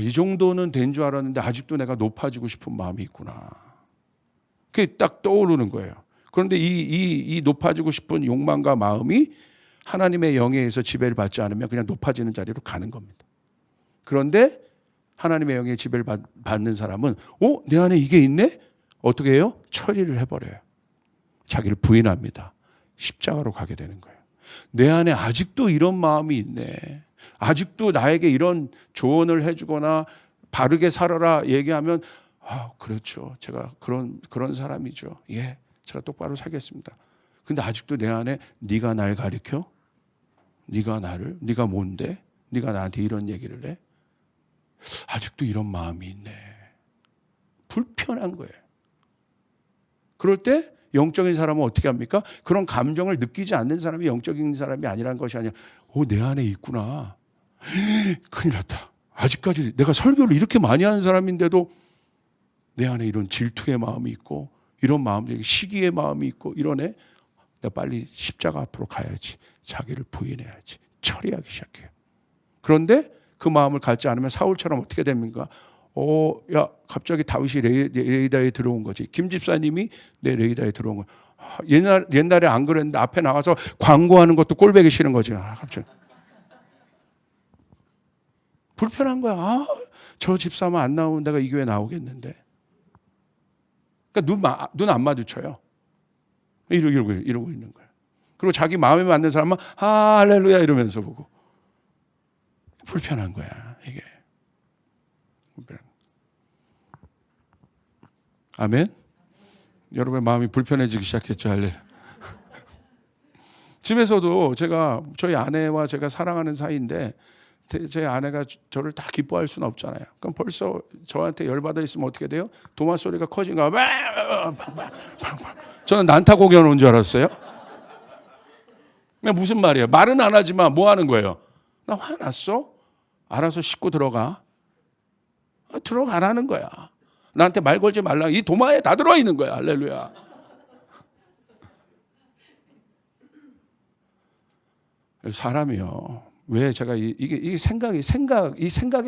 이 정도는 된 줄 알았는데 아직도 내가 높아지고 싶은 마음이 있구나. 그게 딱 떠오르는 거예요. 그런데 이 높아지고 싶은 욕망과 마음이 하나님의 영에 의해서 지배를 받지 않으면 그냥 높아지는 자리로 가는 겁니다. 그런데 하나님의 영의 지배를 받는 사람은 내 안에 이게 있네? 어떻게 해요? 처리를 해버려요. 자기를 부인합니다. 십자가로 가게 되는 거예요. 내 안에 아직도 이런 마음이 있네. 아직도 나에게 이런 조언을 해주거나 바르게 살아라 얘기하면 그렇죠. 제가 그런 사람이죠. 예, 제가 똑바로 살겠습니다. 근데 아직도 내 안에 네가 날 가리켜? 네가 뭔데? 네가 나한테 이런 얘기를 해? 아직도 이런 마음이 있네. 불편한 거예요. 그럴 때 영적인 사람은 어떻게 합니까? 그런 감정을 느끼지 않는 사람이 영적인 사람이 아니라는 것이 아니라 내 안에 있구나. 큰일 났다. 아직까지 내가 설교를 이렇게 많이 하는 사람인데도 내 안에 이런 질투의 마음이 있고 이런 마음들이 시기의 마음이 있고 이러네. 내가 빨리 십자가 앞으로 가야지. 자기를 부인해야지. 처리하기 시작해요. 그런데 그 마음을 갖지 않으면 사울처럼 어떻게 됩니까? 갑자기 다윗이 레이다에 들어온 거지. 김 집사님이 내 레이다에 들어온 거. 옛날에 안 그랬는데 앞에 나가서 광고하는 것도 꼴보기 싫은 거지. 갑자기. 불편한 거야. 저 집사만 안 나오면 내가 이 교회 나오겠는데. 그러니까 눈 안 마주쳐요. 이러고 있는 거야. 그리고 자기 마음에 맞는 사람은 할렐루야 이러면서 보고. 불편한 거야, 이게. 아멘? 여러분의 마음이 불편해지기 시작했죠, 할렐루야. 집에서도 저희 아내와 제가 사랑하는 사이인데 제 아내가 저를 다 기뻐할 수는 없잖아요. 그럼 벌써 저한테 열받아 있으면 어떻게 돼요? 도마 소리가 커진가? 저는 난타 공연 온 줄 알았어요. 무슨 말이에요? 말은 안 하지만 뭐 하는 거예요? 나 화났어? 알아서 씻고 들어가라는 거야. 나한테 말 걸지 말라. 이 도마에 다 들어있는 거야. 할렐루야. 사람이요. 왜 제가 이게 이 생각의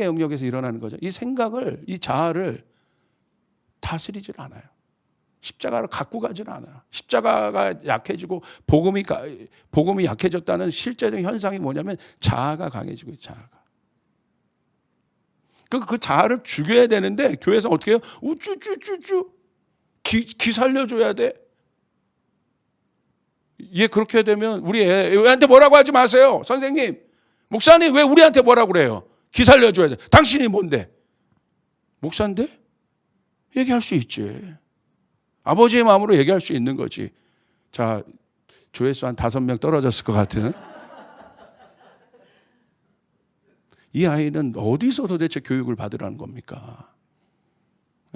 영역에서 일어나는 거죠. 이 자아를 다스리질 않아요. 십자가를 갖고 가질 않아요. 십자가가 약해지고 복음이 약해졌다는 실제적인 현상이 뭐냐면 자아가 강해지고 자아가. 그 자아를 죽여야 되는데 교회에서 어떻게 해요? 우쭈쭈쭈쭈 기 살려줘야 돼. 얘 그렇게 되면 우리 애한테 뭐라고 하지 마세요. 선생님, 목사님 왜 우리한테 뭐라고 그래요? 기 살려줘야 돼. 당신이 뭔데? 목사인데? 얘기할 수 있지. 아버지의 마음으로 얘기할 수 있는 거지. 자, 조회수 한 5명 떨어졌을 것 같은. 이 아이는 어디서 도대체 교육을 받으라는 겁니까?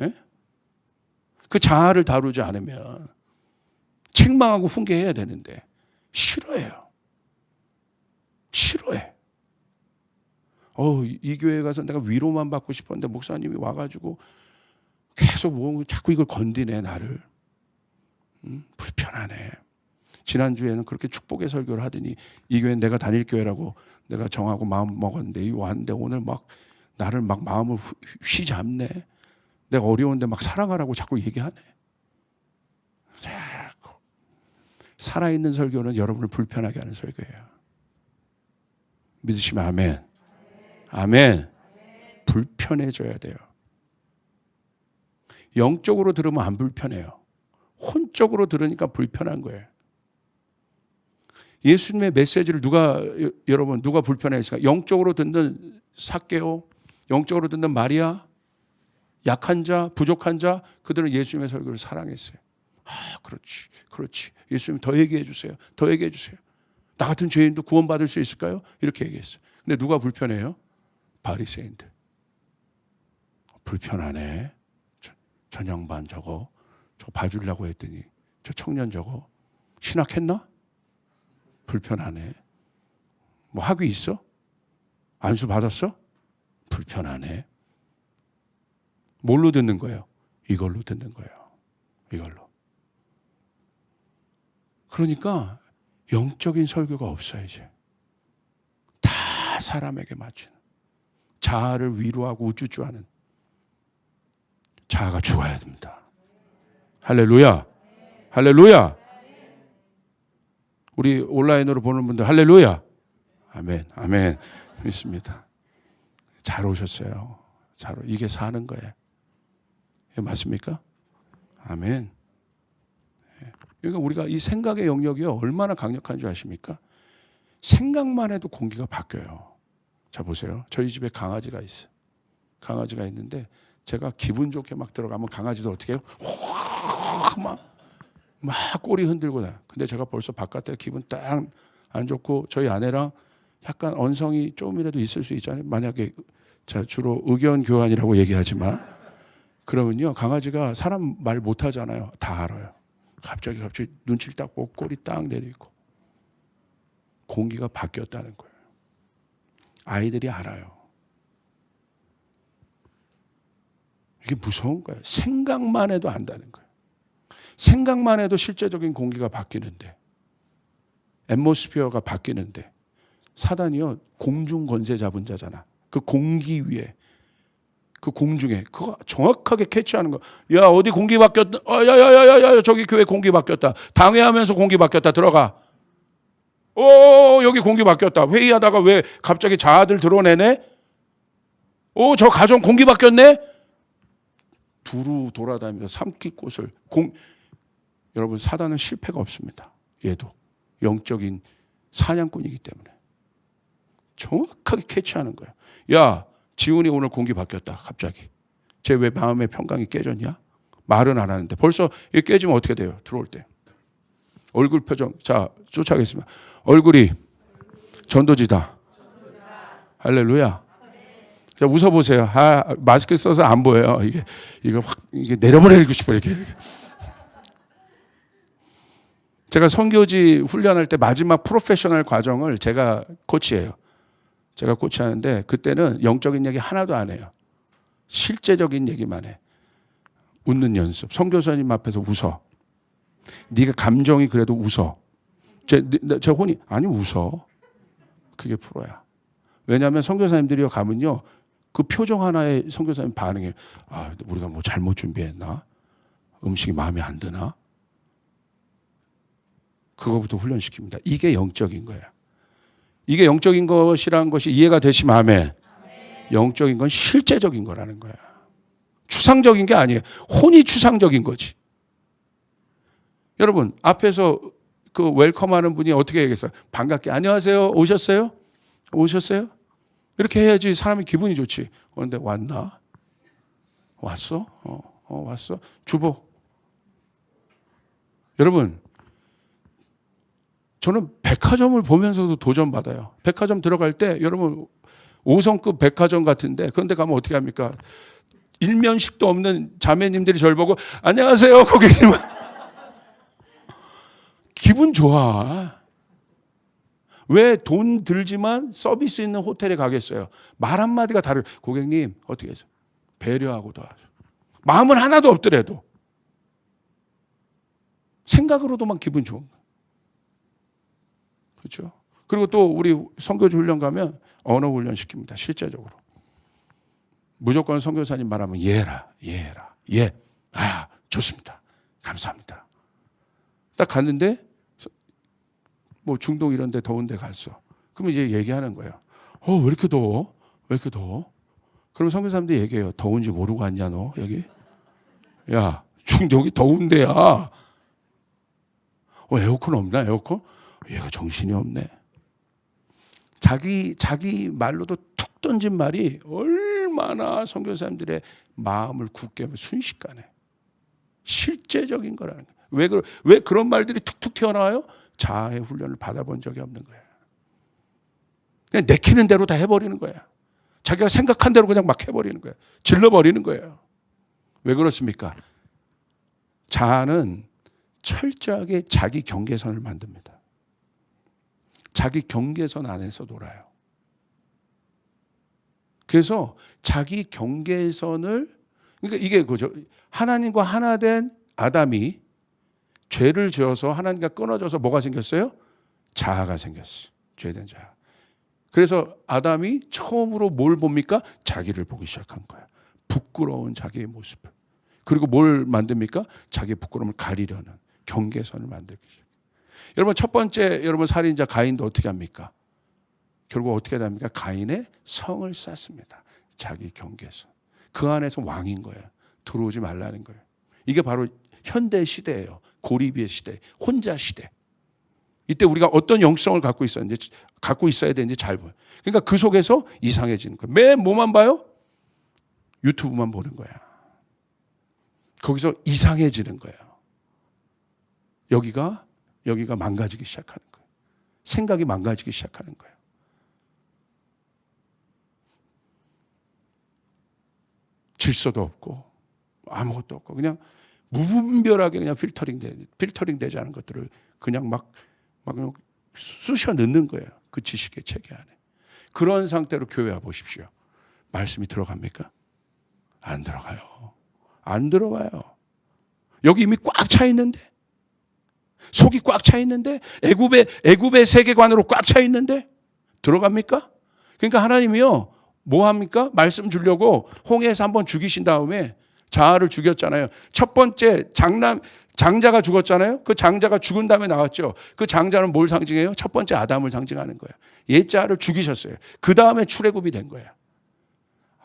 예? 그 자아를 다루지 않으면 책망하고 훈계해야 되는데 싫어해요. 싫어해. 이 교회 가서 내가 위로만 받고 싶었는데 목사님이 와가지고 계속 자꾸 이걸 건드네 나를. 불편하네. 지난주에는 그렇게 축복의 설교를 하더니 이 교회는 내가 다닐 교회라고 내가 정하고 마음 먹었는데 왔는데 오늘 막 나를 막 마음을 휘잡네. 내가 어려운데 막 사랑하라고 자꾸 얘기하네. 자꾸 살아있는 설교는 여러분을 불편하게 하는 설교예요. 믿으시면 아멘. 아멘. 불편해져야 돼요. 영적으로 들으면 안 불편해요. 혼적으로 들으니까 불편한 거예요. 예수님의 메시지를 여러분 누가 불편해했을까? 영적으로 듣는 삭개오, 영적으로 듣는 마리아, 약한 자, 부족한 자, 그들은 예수님의 설교를 사랑했어요. 그렇지. 예수님 더 얘기해 주세요. 더 얘기해 주세요. 나 같은 죄인도 구원받을 수 있을까요? 이렇게 얘기했어요. 근데 누가 불편해요? 바리새인들. 불편하네. 저 양반 저거 봐주려고 했더니 저 청년 저거 신학했나? 불편하네. 뭐 학위 있어? 안수 받았어? 불편하네. 뭘로 듣는 거예요? 이걸로 듣는 거예요. 이걸로. 그러니까 영적인 설교가 없어요 이제. 다 사람에게 맞추는. 자아를 위로하고 우쭈쭈하는 자아가 죽어야 됩니다. 할렐루야. 할렐루야. 우리 온라인으로 보는 분들 할렐루야. 아멘. 아멘. 믿습니다. 잘 오셨어요. 이게 사는 거예요. 이게 맞습니까? 아멘. 그러니까 우리가 이 생각의 영역이 얼마나 강력한 줄 아십니까? 생각만 해도 공기가 바뀌어요. 자 보세요. 저희 집에 강아지가 있어요. 강아지가 있는데 제가 기분 좋게 막 들어가면 강아지도 어떻게 해요? 막 꼬리 흔들고 다. 근데 제가 벌써 바깥에 기분 딱 안 좋고 저희 아내랑 약간 언성이 조금이라도 있을 수 있잖아요. 만약에 주로 의견 교환이라고 얘기하지만 그러면요 강아지가 사람 말 못하잖아요. 다 알아요. 갑자기 눈치를 딱 보고 꼬리 딱 내리고 공기가 바뀌었다는 거예요. 아이들이 알아요. 이게 무서운 거예요. 생각만 해도 안다는 거예요. 생각만 해도 실제적인 공기가 바뀌는데 앰모스피어가 바뀌는데 사단이요 공중 권세 잡은 자잖아. 그 공기 위에 그 공중에 그거 정확하게 캐치하는 거. 야 어디 공기 바뀌었다. 야야야야야 저기 교회 공기 바뀌었다. 당회하면서 공기 바뀌었다. 들어가. 여기 공기 바뀌었다. 회의하다가 왜 갑자기 자아들 드러내네? 저 가정 공기 바뀌었네? 두루 돌아다니면서 삼킬 곳을 여러분 사단은 실패가 없습니다. 얘도 영적인 사냥꾼이기 때문에 정확하게 캐치하는 거예요. 야 지훈이 오늘 공기 바뀌었다. 갑자기 쟤 왜 마음의 평강이 깨졌냐? 말은 안 하는데 벌써 이게 깨지면 어떻게 돼요? 들어올 때 얼굴 표정 자 쫓아가겠습니다. 얼굴이 전도지다. 할렐루야. 자 웃어보세요. 마스크 써서 안 보여요. 이게 내려보내고 싶어요. 이렇게. 제가 선교지 훈련할 때 마지막 프로페셔널 과정을 제가 코치해요. 제가 코치하는데 그때는 영적인 얘기 하나도 안 해요. 실제적인 얘기만 해. 웃는 연습. 선교사님 앞에서 웃어. 네가 감정이 그래도 웃어. 제 혼이 아니 웃어. 그게 프로야. 왜냐하면 선교사님들이 가면요. 그 표정 하나에 선교사님 반응해. 우리가 뭐 잘못 준비했나? 음식이 마음에 안 드나? 그거부터 훈련시킵니다. 이게 영적인 거예요. 이게 영적인 것이라는 것이 이해가 되시면 아멘. 영적인 건 실제적인 거라는 거야. 추상적인 게 아니에요. 혼이 추상적인 거지. 여러분 앞에서 그 웰컴하는 분이 어떻게 얘기했어요? 반갑게 안녕하세요. 오셨어요? 이렇게 해야지 사람이 기분이 좋지. 그런데 왔나? 왔어? 왔어. 주보. 여러분 저는 백화점을 보면서도 도전받아요. 백화점 들어갈 때 여러분 5성급 백화점 같은데 그런데 가면 어떻게 합니까? 일면식도 없는 자매님들이 저를 보고 안녕하세요 고객님. 기분 좋아. 왜 돈 들지만 서비스 있는 호텔에 가겠어요? 말 한마디가 다를. 고객님 어떻게 해서 배려하고 도와줘. 마음은 하나도 없더라도 생각으로도만 기분 좋은 거예요. 그렇죠? 그리고 또 우리 선교주 훈련 가면 언어 훈련 시킵니다. 실제적으로. 무조건 선교사님 말하면 예라. 예. 아, 좋습니다. 감사합니다. 딱 갔는데 뭐 중동 이런 데 더운 데 갔어. 그러면 이제 얘기하는 거예요. 왜 이렇게 더워? 왜 이렇게 더워? 그럼 선교사님들이 얘기해요. 더운지 모르고 왔냐 너 여기? 야, 중동이 더운 데야. 에어컨 없나 에어컨? 얘가 정신이 없네. 자기 말로도 툭 던진 말이 얼마나 선교사님들의 마음을 굳게 하면 순식간에 실제적인 거라는 거예요. 왜 그런 말들이 툭툭 튀어나와요? 자아의 훈련을 받아본 적이 없는 거예요. 그냥 내키는 대로 다 해버리는 거야. 자기가 생각한 대로 그냥 막 해버리는 거예요. 질러버리는 거예요. 왜 그렇습니까? 자아는 철저하게 자기 경계선을 만듭니다. 자기 경계선 안에서 놀아요. 그래서 자기 경계선을, 그러니까 이게 그죠. 하나님과 하나 된 아담이 죄를 지어서 하나님과 끊어져서 뭐가 생겼어요? 자아가 생겼어요. 죄된 자아. 그래서 아담이 처음으로 뭘 봅니까? 자기를 보기 시작한 거야. 부끄러운 자기의 모습을. 그리고 뭘 만듭니까? 자기의 부끄러움을 가리려는 경계선을 만들기 시작해요. 여러분 첫 번째 여러분 살인자 가인도 어떻게 합니까? 결국 어떻게 됩니까? 가인의 성을 쌓습니다. 자기 경계선. 그 안에서 왕인 거예요. 들어오지 말라는 거예요. 이게 바로 현대 시대예요. 고립의 시대, 혼자 시대. 이때 우리가 어떤 영성을 갖고 있어야 되는지 잘 보여요. 그러니까 그 속에서 이상해지는 거예요. 매 뭐만 봐요? 유튜브만 보는 거야. 거기서 이상해지는 거예요. 여기가 망가지기 시작하는 거예요. 생각이 망가지기 시작하는 거예요. 질서도 없고 아무것도 없고 그냥 무분별하게 그냥 필터링 되지 않은 것들을 그냥 막 쑤셔 넣는 거예요. 그 지식의 체계 안에. 그런 상태로 교회 와 보십시오. 말씀이 들어갑니까? 안 들어가요. 안 들어가요. 여기 이미 꽉 차 있는데, 속이 꽉 차 있는데, 애굽의 세계관으로 꽉 차 있는데 들어갑니까? 그러니까 하나님이요 뭐 합니까? 말씀 주려고 홍해에서 한번 죽이신 다음에 자아를 죽였잖아요. 첫 번째 장자가 죽었잖아요. 그 장자가 죽은 다음에 나왔죠. 그 장자는 뭘 상징해요? 첫 번째 아담을 상징하는 거예요. 옛자를 죽이셨어요. 그 다음에 출애굽이 된 거예요.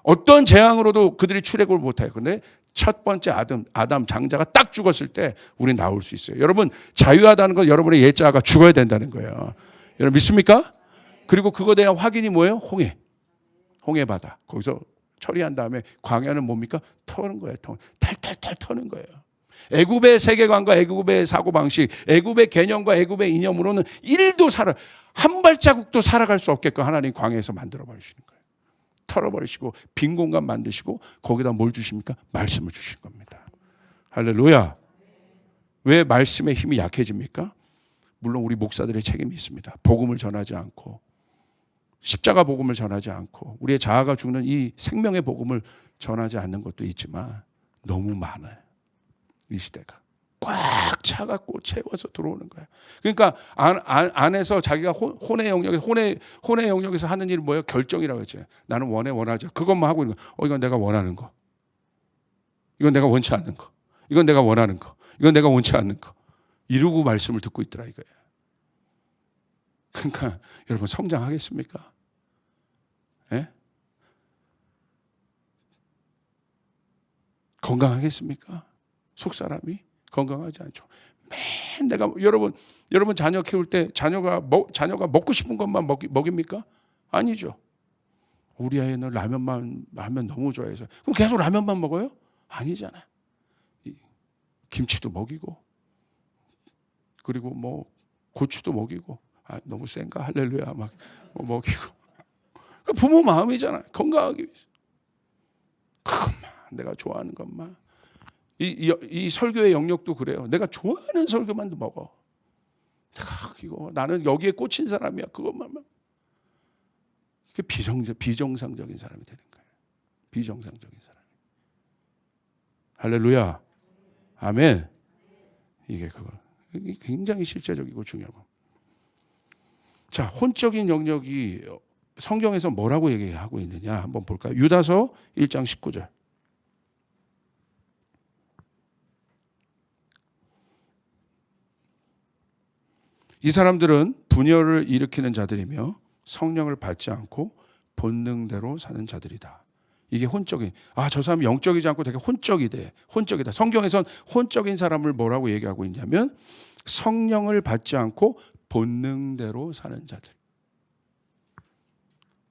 어떤 재앙으로도 그들이 출애굽을 못해요. 그런데 첫 번째 아담 장자가 딱 죽었을 때 우리 나올 수 있어요. 여러분 자유하다는 건 여러분의 옛자가 죽어야 된다는 거예요. 여러분 믿습니까? 그리고 그거에 대한 확인이 뭐예요? 홍해 바다. 거기서 처리한 다음에 광야는 뭡니까? 터는 거예요. 탈탈탈 터는 거예요. 애굽의 세계관과 애굽의 사고방식, 애굽의 개념과 애굽의 이념으로는 한 발자국도 살아갈 수 없게끔 하나님 광야에서 만들어버리시는 거예요. 털어버리시고 빈 공간 만드시고 거기다 뭘 주십니까? 말씀을 주신 겁니다. 할렐루야. 왜 말씀의 힘이 약해집니까? 물론 우리 목사들의 책임이 있습니다. 복음을 전하지 않고 십자가 복음을 전하지 않고 우리의 자아가 죽는 이 생명의 복음을 전하지 않는 것도 있지만 너무 많아요. 이 시대가 꽉 차갖고 채워서 들어오는 거예요. 그러니까 안에서 자기가 혼의 영역에서 하는 일은 뭐예요? 결정이라고 했죠. 나는 원하지. 그것만 하고 있는 거. 이건 내가 원하는 거. 이건 내가 원치 않는 거. 이건 내가 원하는 거. 이건 내가 원치 않는 거. 이러고 말씀을 듣고 있더라 이거예요. 그러니까 여러분 성장하겠습니까? 예? 건강하겠습니까? 속사람이 건강하지 않죠. 여러분 자녀 키울 때 자녀가 먹고 싶은 것만 먹입니까? 아니죠. 우리 아이는 라면 너무 좋아해서 그럼 계속 라면만 먹어요? 아니잖아요. 김치도 먹이고 그리고 뭐 고추도 먹이고 너무 센가? 할렐루야 막 먹이고 부모 마음이잖아. 건강하기 위해서. 그것만 내가 좋아하는 것만. 이 설교의 영역도 그래요. 내가 좋아하는 설교만 먹어. 나는 여기에 꽂힌 사람이야. 그것만. 그게 비정상적인 사람이 되는 거예요. 비정상적인 사람. 할렐루야. 아멘. 이게 굉장히 실제적이고 중요하고. 자, 혼적인 영역이 성경에서 뭐라고 얘기하고 있느냐 한번 볼까요? 유다서 1장 19절. 이 사람들은 분열을 일으키는 자들이며 성령을 받지 않고 본능대로 사는 자들이다. 이게 혼적인, 저 사람이 영적이지 않고 되게 혼적이다. 성경에선 혼적인 사람을 뭐라고 얘기하고 있냐면 성령을 받지 않고 본능대로 사는 자들.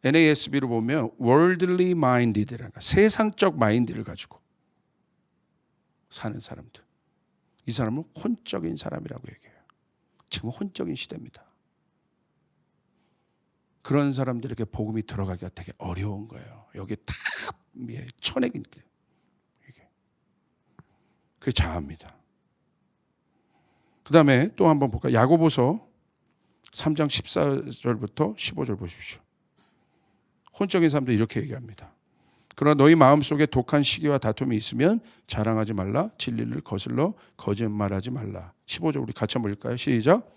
NASB로 보면 worldly minded라는 세상적 마인드를 가지고 사는 사람들. 이 사람은 혼적인 사람이라고 얘기해요. 지금 혼적인 시대입니다. 그런 사람들에게 복음이 들어가기가 되게 어려운 거예요. 여기 다 쳐내긴 게 이게. 그게 자아입니다. 그 다음에 또 한번 볼까요? 야고보서 3장 14절부터 15절 보십시오. 혼적인 사람들 이렇게 얘기합니다. 그러나 너희 마음속에 독한 시기와 다툼이 있으면 자랑하지 말라. 진리를 거슬러 거짓말하지 말라. 15절 우리 같이 한번 읽을까요? 시작.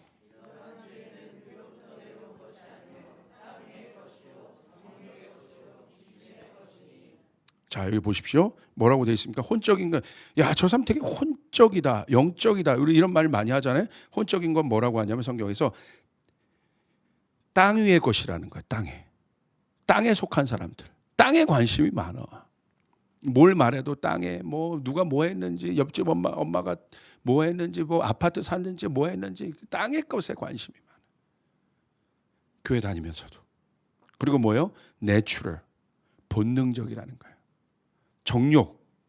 자, 여기 보십시오. 뭐라고 되어 있습니까? 혼적인 건, 저 사람 되게 혼적이다, 영적이다. 우리 이런 말 많이 하잖아요. 혼적인 건 뭐라고 하냐면 성경에서 땅 위의 것이라는 거야. 땅에 속한 사람들. 땅에 관심이 많아. 뭘 말해도 땅에 누가 뭐 했는지, 옆집 엄마가 뭐 했는지, 아파트 샀는지 뭐 했는지 땅의 것에 관심이 많아. 교회 다니면서도. 그리고 뭐예요? 내추럴, 본능적이라는 거예요.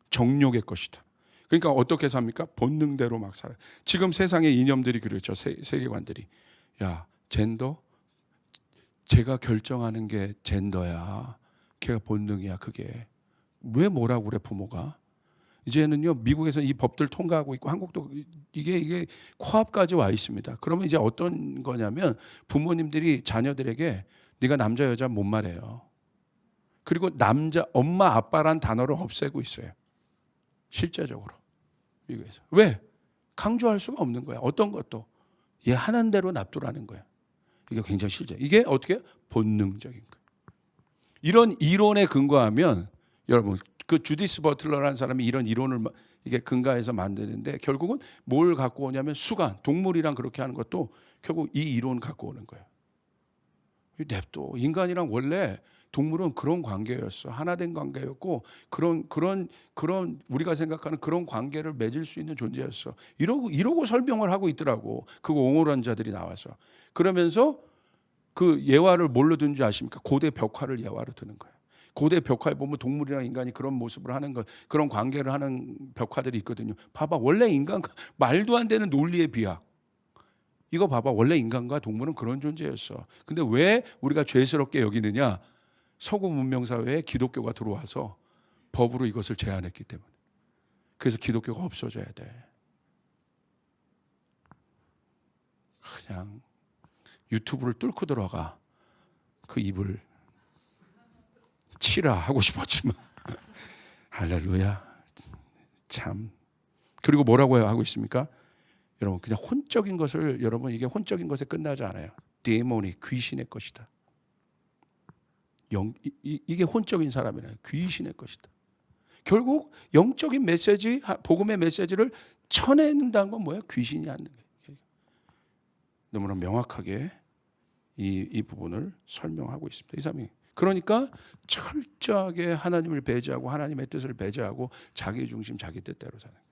정욕의 것이다. 그러니까 어떻게 삽니까? 본능대로 막 살아요. 지금 세상의 이념들이 그렇죠. 세계관들이. 젠더? 제가 결정하는 게 젠더야. 걔가 본능이야, 그게. 왜 뭐라고 그래, 부모가? 이제는요, 미국에서 이 법들 통과하고 있고, 한국도 이게 코앞까지 와 있습니다. 그러면 이제 어떤 거냐면, 부모님들이 자녀들에게 네가 남자, 여자 못 말해요. 그리고 엄마, 아빠란 단어를 없애고 있어요. 실제적으로. 미국에서. 왜? 강조할 수가 없는 거야. 어떤 것도. 얘 하는 대로 납두라는 거야. 이게 굉장히 실제. 이게 어떻게? 본능적인 거예요. 이런 이론에 근거하면 여러분 그 주디스 버틀러라는 사람이 이런 이론을 이게 근거해서 만드는데 결국은 뭘 갖고 오냐면 수간, 동물이랑 그렇게 하는 것도 결국 이 이론 갖고 오는 거예요. 냅둬. 인간이랑 원래 동물은 그런 관계였어. 하나된 관계였고 그런 우리가 생각하는 그런 관계를 맺을 수 있는 존재였어. 이러고 설명을 하고 있더라고. 그 옹호론 자들이 나와서. 그러면서 그 예화를 뭘로 드는 줄 아십니까? 고대 벽화를 예화로 드는 거예요. 고대 벽화에 보면 동물이랑 인간이 그런 모습을 하는 것, 그런 관계를 하는 벽화들이 있거든요. 봐봐. 원래 인간과 말도 안 되는 논리의 비약. 이거 봐봐. 원래 인간과 동물은 그런 존재였어. 근데 왜 우리가 죄스럽게 여기느냐? 서구 문명 사회에 기독교가 들어와서 법으로 이것을 제한했기 때문에. 그래서 기독교가 없어져야 돼. 그냥 유튜브를 뚫고 들어가. 그 입을 치라 하고 싶었지만 할렐루야. 참. 그리고 뭐라고 하고 있습니까? 여러분 그냥 혼적인 것을 여러분 이게 혼적인 것에 끝나지 않아요. 데모니 귀신의 것이다. 이게 혼적인 사람이라요. 귀신의 것이다. 결국 영적인 메시지, 복음의 메시지를 쳐낸다는 건 뭐예요? 귀신이 하는 거예요. 너무나 명확하게 이 부분을 설명하고 있습니다. 이 사람이 그러니까 철저하게 하나님을 배제하고 하나님의 뜻을 배제하고 자기 중심, 자기 뜻대로 사는 거예요.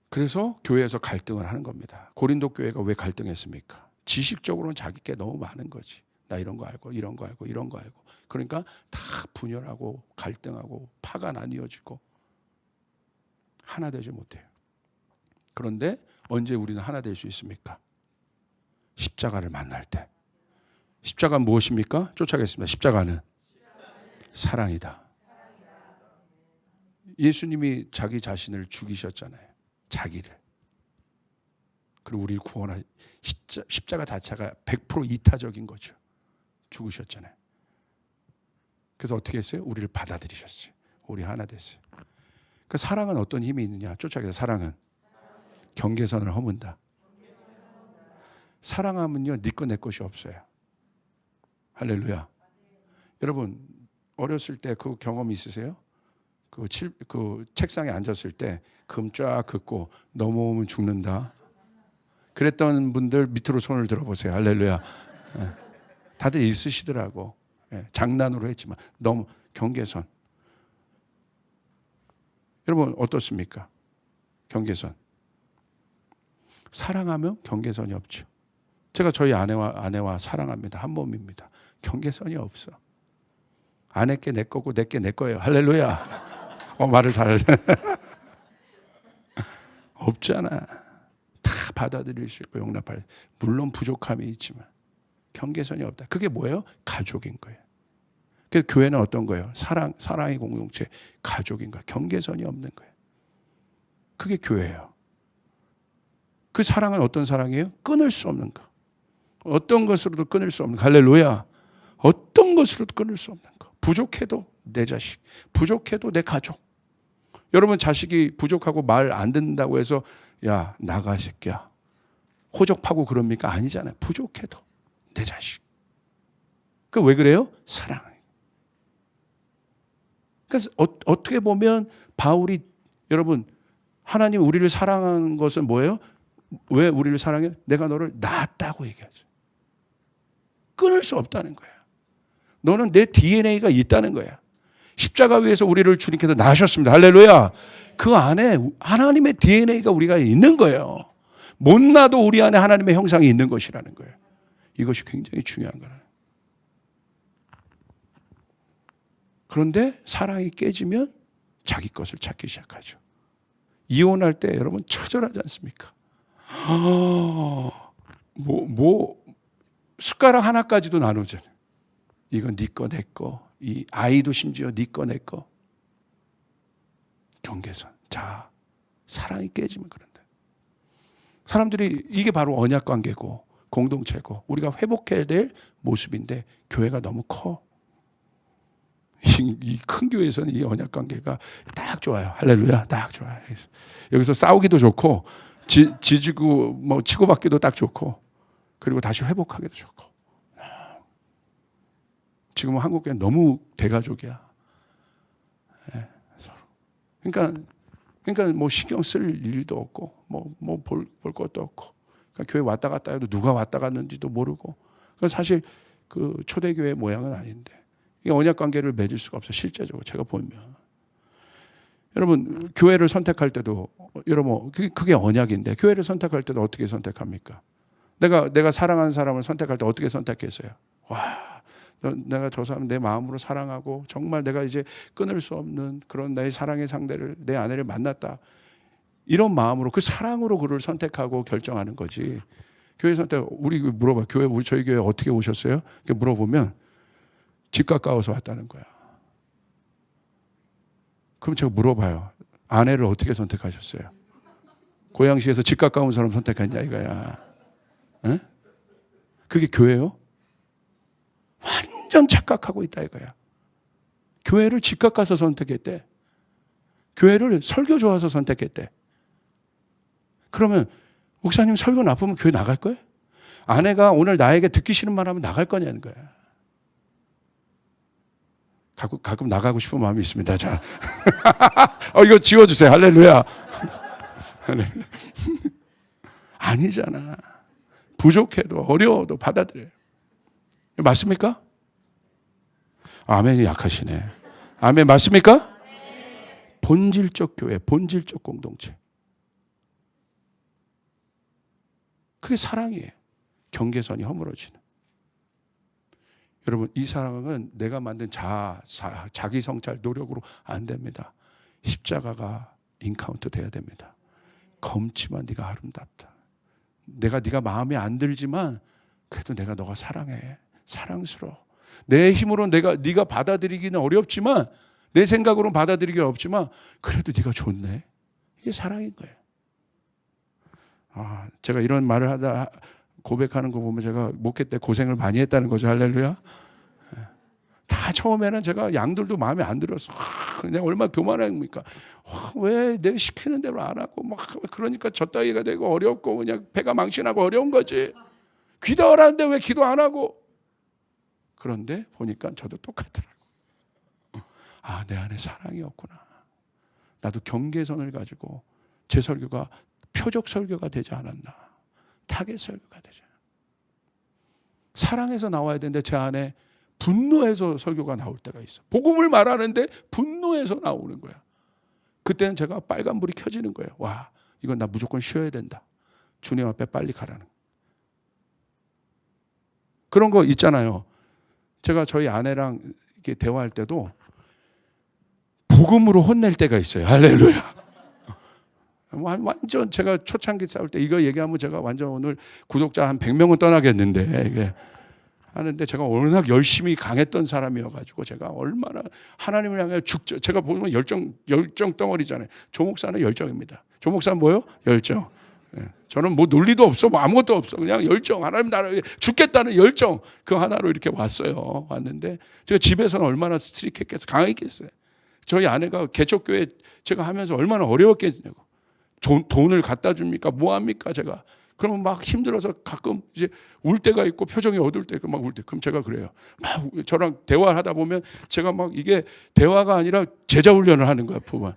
그래서 교회에서 갈등을 하는 겁니다. 고린도 교회가 왜 갈등했습니까? 지식적으로는 자기 게 너무 많은 거지. 나 이런 거 알고 이런 거 알고 이런 거 알고. 그러니까 다 분열하고 갈등하고 파가 나뉘어지고 하나 되지 못해요. 그런데 언제 우리는 하나 될 수 있습니까? 십자가를 만날 때. 십자가 무엇입니까? 쫓아가겠습니다. 십자가는 사랑이다. 예수님이 자기 자신을 죽이셨잖아요. 자기를. 그리고 우리를 구원하 십자가 자체가 100% 이타적인 거죠. 죽으셨잖아요. 그래서 어떻게 했어요? 우리를 받아들이셨어요. 우리 하나 됐어요. 그 사랑은 어떤 힘이 있느냐? 쫓아가서 사랑은 경계선을 허문다. 사랑하면요, 네 것 내 것이 없어요. 할렐루야. 여러분 어렸을 때 그 경험 있으세요? 그 책상에 앉았을 때 금 쫙 긋고 넘어오면 죽는다. 그랬던 분들 밑으로 손을 들어보세요. 할렐루야. 다들 있으시더라고. 장난으로 했지만 너무 경계선. 여러분 어떻습니까? 경계선. 사랑하면 경계선이 없죠. 제가 저희 아내와 사랑합니다. 한 몸입니다. 경계선이 없어. 아내께 내 거고 내께 내 거예요. 할렐루야. 말을 잘하네. 없잖아. 다 받아들일 수 있고 용납할. 물론 부족함이 있지만 경계선이 없다. 그게 뭐예요? 가족인 거예요. 그래서 교회는 어떤 거예요? 사랑의 공동체, 가족인 거예요. 경계선이 없는 거예요. 그게 교회예요. 그 사랑은 어떤 사랑이에요? 끊을 수 없는 거. 어떤 것으로도 끊을 수 없는 거. 할렐루야. 어떤 것으로도 끊을 수 없는 거. 부족해도 내 자식, 부족해도 내 가족. 여러분 자식이 부족하고 말 안 듣는다고 해서 야 나가 새끼야 호적파고 그럽니까? 아니잖아요. 부족해도 내 자식. 그 왜 그래요? 사랑. 그래서 어떻게 보면 바울이 여러분 하나님 우리를 사랑하는 것은 뭐예요? 왜 우리를 사랑해요? 내가 너를 낳았다고 얘기하죠. 끊을 수 없다는 거야. 너는 내 DNA가 있다는 거야. 십자가 위에서 우리를 주님께서 낳으셨습니다. 할렐루야. 그 안에 하나님의 DNA가 우리가 있는 거예요. 못 나도 우리 안에 하나님의 형상이 있는 것이라는 거예요. 이것이 굉장히 중요한 거예요. 그런데 사랑이 깨지면 자기 것을 찾기 시작하죠. 이혼할 때 여러분 처절하지 않습니까? 숟가락 하나까지도 나누잖아요. 이건 네 거, 내 거. 이 아이도 심지어 네 거, 내 거. 경계선. 자, 사랑이 깨지면 그런다. 사람들이 이게 바로 언약 관계고 공동체고 우리가 회복해야 될 모습인데 교회가 너무 커. 이 큰 교회에서는 이 언약 관계가 딱 좋아요. 할렐루야. 딱 좋아요. 여기서 싸우기도 좋고 지지고 뭐 치고받기도 딱 좋고 그리고 다시 회복하기도 좋고. 지금은 한국 교회는 너무 대가족이야. 네, 서로. 그러니까 뭐 신경 쓸 일도 없고 뭐 볼 것도 없고. 그러니까 교회 왔다 갔다 해도 누가 왔다 갔는지도 모르고. 그러니까 사실 그 초대교회 모양은 아닌데 이 언약 관계를 맺을 수가 없어. 실제적으로 제가 보면. 여러분 교회를 선택할 때도 여러분 그게 언약인데 교회를 선택할 때도 어떻게 선택합니까? 내가 사랑하는 사람을 선택할 때 어떻게 선택했어요? 와. 내가 저 사람 내 마음으로 사랑하고 정말 내가 이제 끊을 수 없는 그런 나의 사랑의 상대를 내 아내를 만났다. 이런 마음으로 그 사랑으로 그를 선택하고 결정하는 거지. 교회 선택 우리 물어봐. 저희 교회 어떻게 오셨어요? 이렇게 물어보면 집 가까워서 왔다는 거야. 그럼 제가 물어봐요. 아내를 어떻게 선택하셨어요? 고양시에서 집 가까운 사람 선택했냐 이거야. 에? 그게 교회요? 완전 착각하고 있다 이거야. 교회를 집 가까워서 선택했대. 교회를 설교 좋아서 선택했대. 그러면 목사님 설교 나쁘면 교회 나갈 거예요? 아내가 오늘 나에게 듣기 싫은 말 하면 나갈 거냐는 거야. 가끔 나가고 싶은 마음이 있습니다. 자, 이거 지워주세요. 할렐루야. 아니잖아. 부족해도 어려워도 받아들여요. 맞습니까? 아멘이 약하시네. 아멘 맞습니까? 본질적 교회, 본질적 공동체. 그게 사랑이에요. 경계선이 허물어지는. 여러분 이 사랑은 내가 만든 자기 성찰 노력으로 안 됩니다. 십자가가 인카운트 돼야 됩니다. 검지만 네가 아름답다. 네가 마음에 안 들지만 그래도 내가 너가 사랑해. 사랑스러워. 내 힘으로 네가 받아들이기는 어렵지만, 내 생각으로는 받아들이기 어렵지만 그래도 네가 좋네. 이게 사랑인 거예요. 제가 이런 말을 하다 고백하는 거 보면 제가 목회 때 고생을 많이 했다는 거죠. 할렐루야. 다 처음에는 제가 양들도 마음에 안 들었어. 그냥 얼마나 교만합니까? 왜 내 시키는 대로 안 하고 막 그러니까 젖다기가 되고 어렵고 그냥 배가 망신하고 어려운 거지. 기도하라는데 왜 기도 안 하고? 그런데 보니까 저도 똑같더라고. 내 안에 사랑이 없구나. 나도 경계선을 가지고 제 설교가 표적 설교가 되지 않았나. 타겟 설교가 되지 않았나. 사랑에서 나와야 되는데 제 안에 분노해서 설교가 나올 때가 있어. 복음을 말하는데 분노해서 나오는 거야. 그때는 제가 빨간불이 켜지는 거예요. 와, 이건 나 무조건 쉬어야 된다. 주님 앞에 빨리 가라는. 그런 거 있잖아요. 제가 저희 아내랑 이렇게 대화할 때도 복음으로 혼낼 때가 있어요. 할렐루야. 완전 제가 초창기 싸울 때 이거 얘기하면 제가 완전 오늘 구독자 한 100명은 떠나겠는데 이게 하는데 제가 워낙 열심히 강했던 사람이어가지고 제가 얼마나 하나님을 향해 죽죠. 제가 보면 열정 덩어리잖아요. 조 목사는 열정입니다. 조 목사는 뭐요? 열정. 저는 뭐 논리도 없어, 뭐 아무것도 없어. 그냥 열정. 하나님 나라에 죽겠다는 열정. 그 하나로 이렇게 왔어요. 왔는데 제가 집에서는 얼마나 스트릭했겠어요. 강했겠어요. 저희 아내가 개척교회 제가 하면서 얼마나 어려웠겠냐고. 돈을 갖다 줍니까? 뭐 합니까? 제가. 그러면 막 힘들어서 가끔 이제 울 때가 있고 표정이 어두울 때 막 울 때. 그럼 제가 그래요. 막 저랑 대화를 하다 보면 제가 막 이게 대화가 아니라 제자 훈련을 하는 거야, 부모.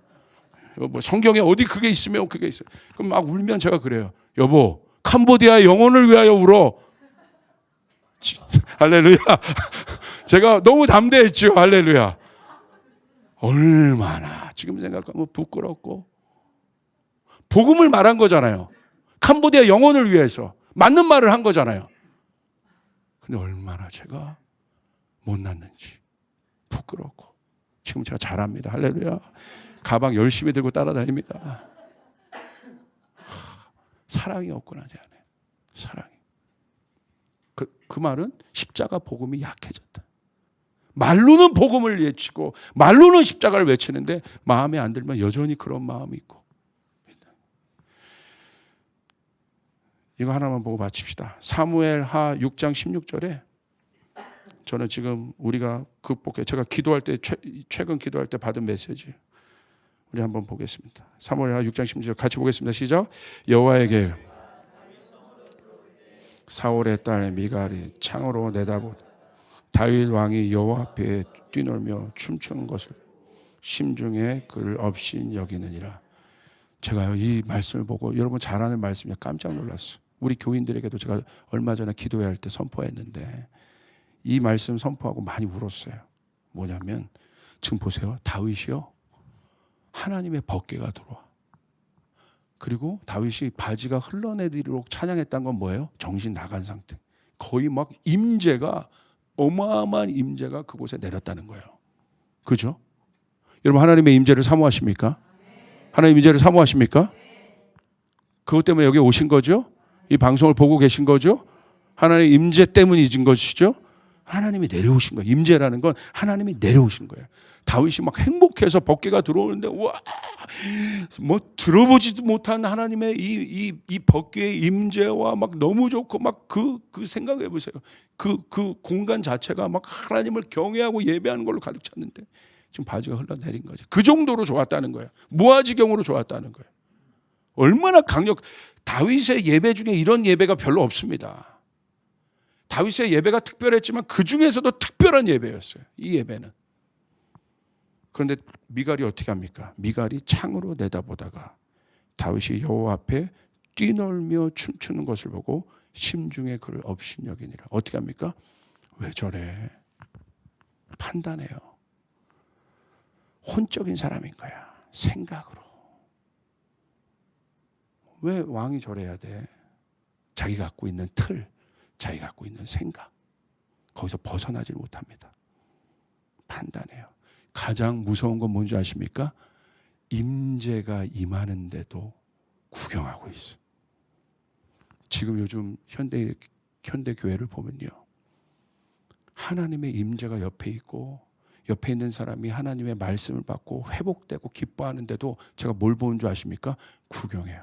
뭐 성경에 어디 그게 있으면 그게 있어요. 그럼 막 울면 제가 그래요. 여보, 캄보디아의 영혼을 위하여 울어. 할렐루야. 제가 너무 담대했죠. 할렐루야. 얼마나 지금 생각하면 부끄럽고. 복음을 말한 거잖아요. 캄보디아 영혼을 위해서 맞는 말을 한 거잖아요. 근데 얼마나 제가 못났는지 부끄럽고. 지금 제가 잘합니다. 할렐루야. 가방 열심히 들고 따라다닙니다. 사랑이 없구나 제 안에. 사랑이. 그 말은 십자가 복음이 약해졌다. 말로는 복음을 외치고 말로는 십자가를 외치는데 마음에 안 들면 여전히 그런 마음이 있고. 이거 하나만 보고 마칩시다. 사무엘하 6장 16절에 저는 지금 우리가 극복해 제가 기도할 때 최근 기도할 때 받은 메시지 우리 한번 보겠습니다. 사무엘하 6장 16절 같이 보겠습니다. 시작. 여호와에게 사울의 딸 미갈이 창으로 내다보 다윗 왕이 여호와 앞에 뛰놀며 춤추는 것을 심중에 그를 없인 여기느니라. 제가요 이 말씀을 보고 여러분 잘 아는 말씀이야. 깜짝 놀랐어. 우리 교인들에게도 제가 얼마 전에 기도회 할 때 선포했는데 이 말씀 선포하고 많이 울었어요. 뭐냐면 지금 보세요. 다윗이요. 하나님의 법궤가 들어와. 그리고 다윗이 바지가 흘러내리도록 찬양했던 건 뭐예요? 정신 나간 상태. 거의 막 임재가 어마어마한 임재가 그곳에 내렸다는 거예요. 그죠? 여러분 하나님의 임재를 사모하십니까? 하나님 임재를 사모하십니까? 그것 때문에 여기 오신 거죠? 이 방송을 보고 계신 거죠? 하나님의 임재 때문이진 것이죠? 하나님이 내려오신 거예요. 임재라는 건 하나님이 내려오신 거예요. 다윗이 막 행복해서 법궤가 들어오는데 와, 뭐 들어보지도 못한 하나님의 이 법궤의 임재와 막 너무 좋고 막 그 생각해 보세요. 그 공간 자체가 막 하나님을 경외하고 예배하는 걸로 가득 찼는데 지금 바지가 흘러내린 거죠. 그 정도로 좋았다는 거예요. 무아지경으로 좋았다는 거예요. 얼마나 다윗의 예배 중에 이런 예배가 별로 없습니다. 다윗의 예배가 특별했지만 그 중에서도 특별한 예배였어요. 이 예배는. 그런데 미갈이 어떻게 합니까? 미갈이 창으로 내다보다가 다윗이 여호와 앞에 뛰놀며 춤추는 것을 보고 심중에 그를 없인 여기니라. 어떻게 합니까? 왜 저래? 판단해요. 혼적인 사람인 거야. 생각으로. 왜 왕이 저래야 돼? 자기 갖고 있는 틀, 자기 갖고 있는 생각. 거기서 벗어나질 못합니다. 판단해요. 가장 무서운 건 뭔지 아십니까? 임재가 임하는데도 구경하고 있어. 지금 요즘 현대 교회를 보면요. 하나님의 임재가 옆에 있고 옆에 있는 사람이 하나님의 말씀을 받고 회복되고 기뻐하는데도 제가 뭘 보는 줄 아십니까? 구경해요.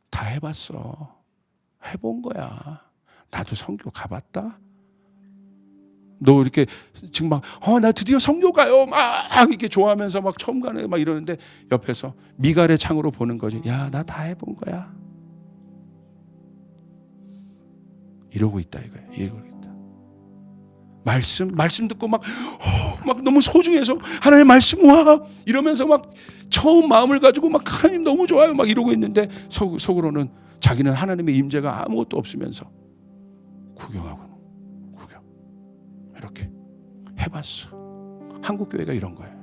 다 해봤어. 해본 거야. 나도 선교 가봤다. 너 이렇게 지금 막 나 드디어 선교 가요. 막 이렇게 좋아하면서 막 처음 가네 막 이러는데 옆에서 미갈의 창으로 보는 거지. 야, 나 다 해본 거야. 이러고 있다 이거야. 이러고 있다. 말씀 듣고 막 너무 소중해서 하나님의 말씀 와 이러면서 막 처음 마음을 가지고 막 하나님 너무 좋아요 막 이러고 있는데 속으로는 자기는 하나님의 임재가 아무것도 없으면서 구경 이렇게 해봤어. 한국 교회가 이런 거예요.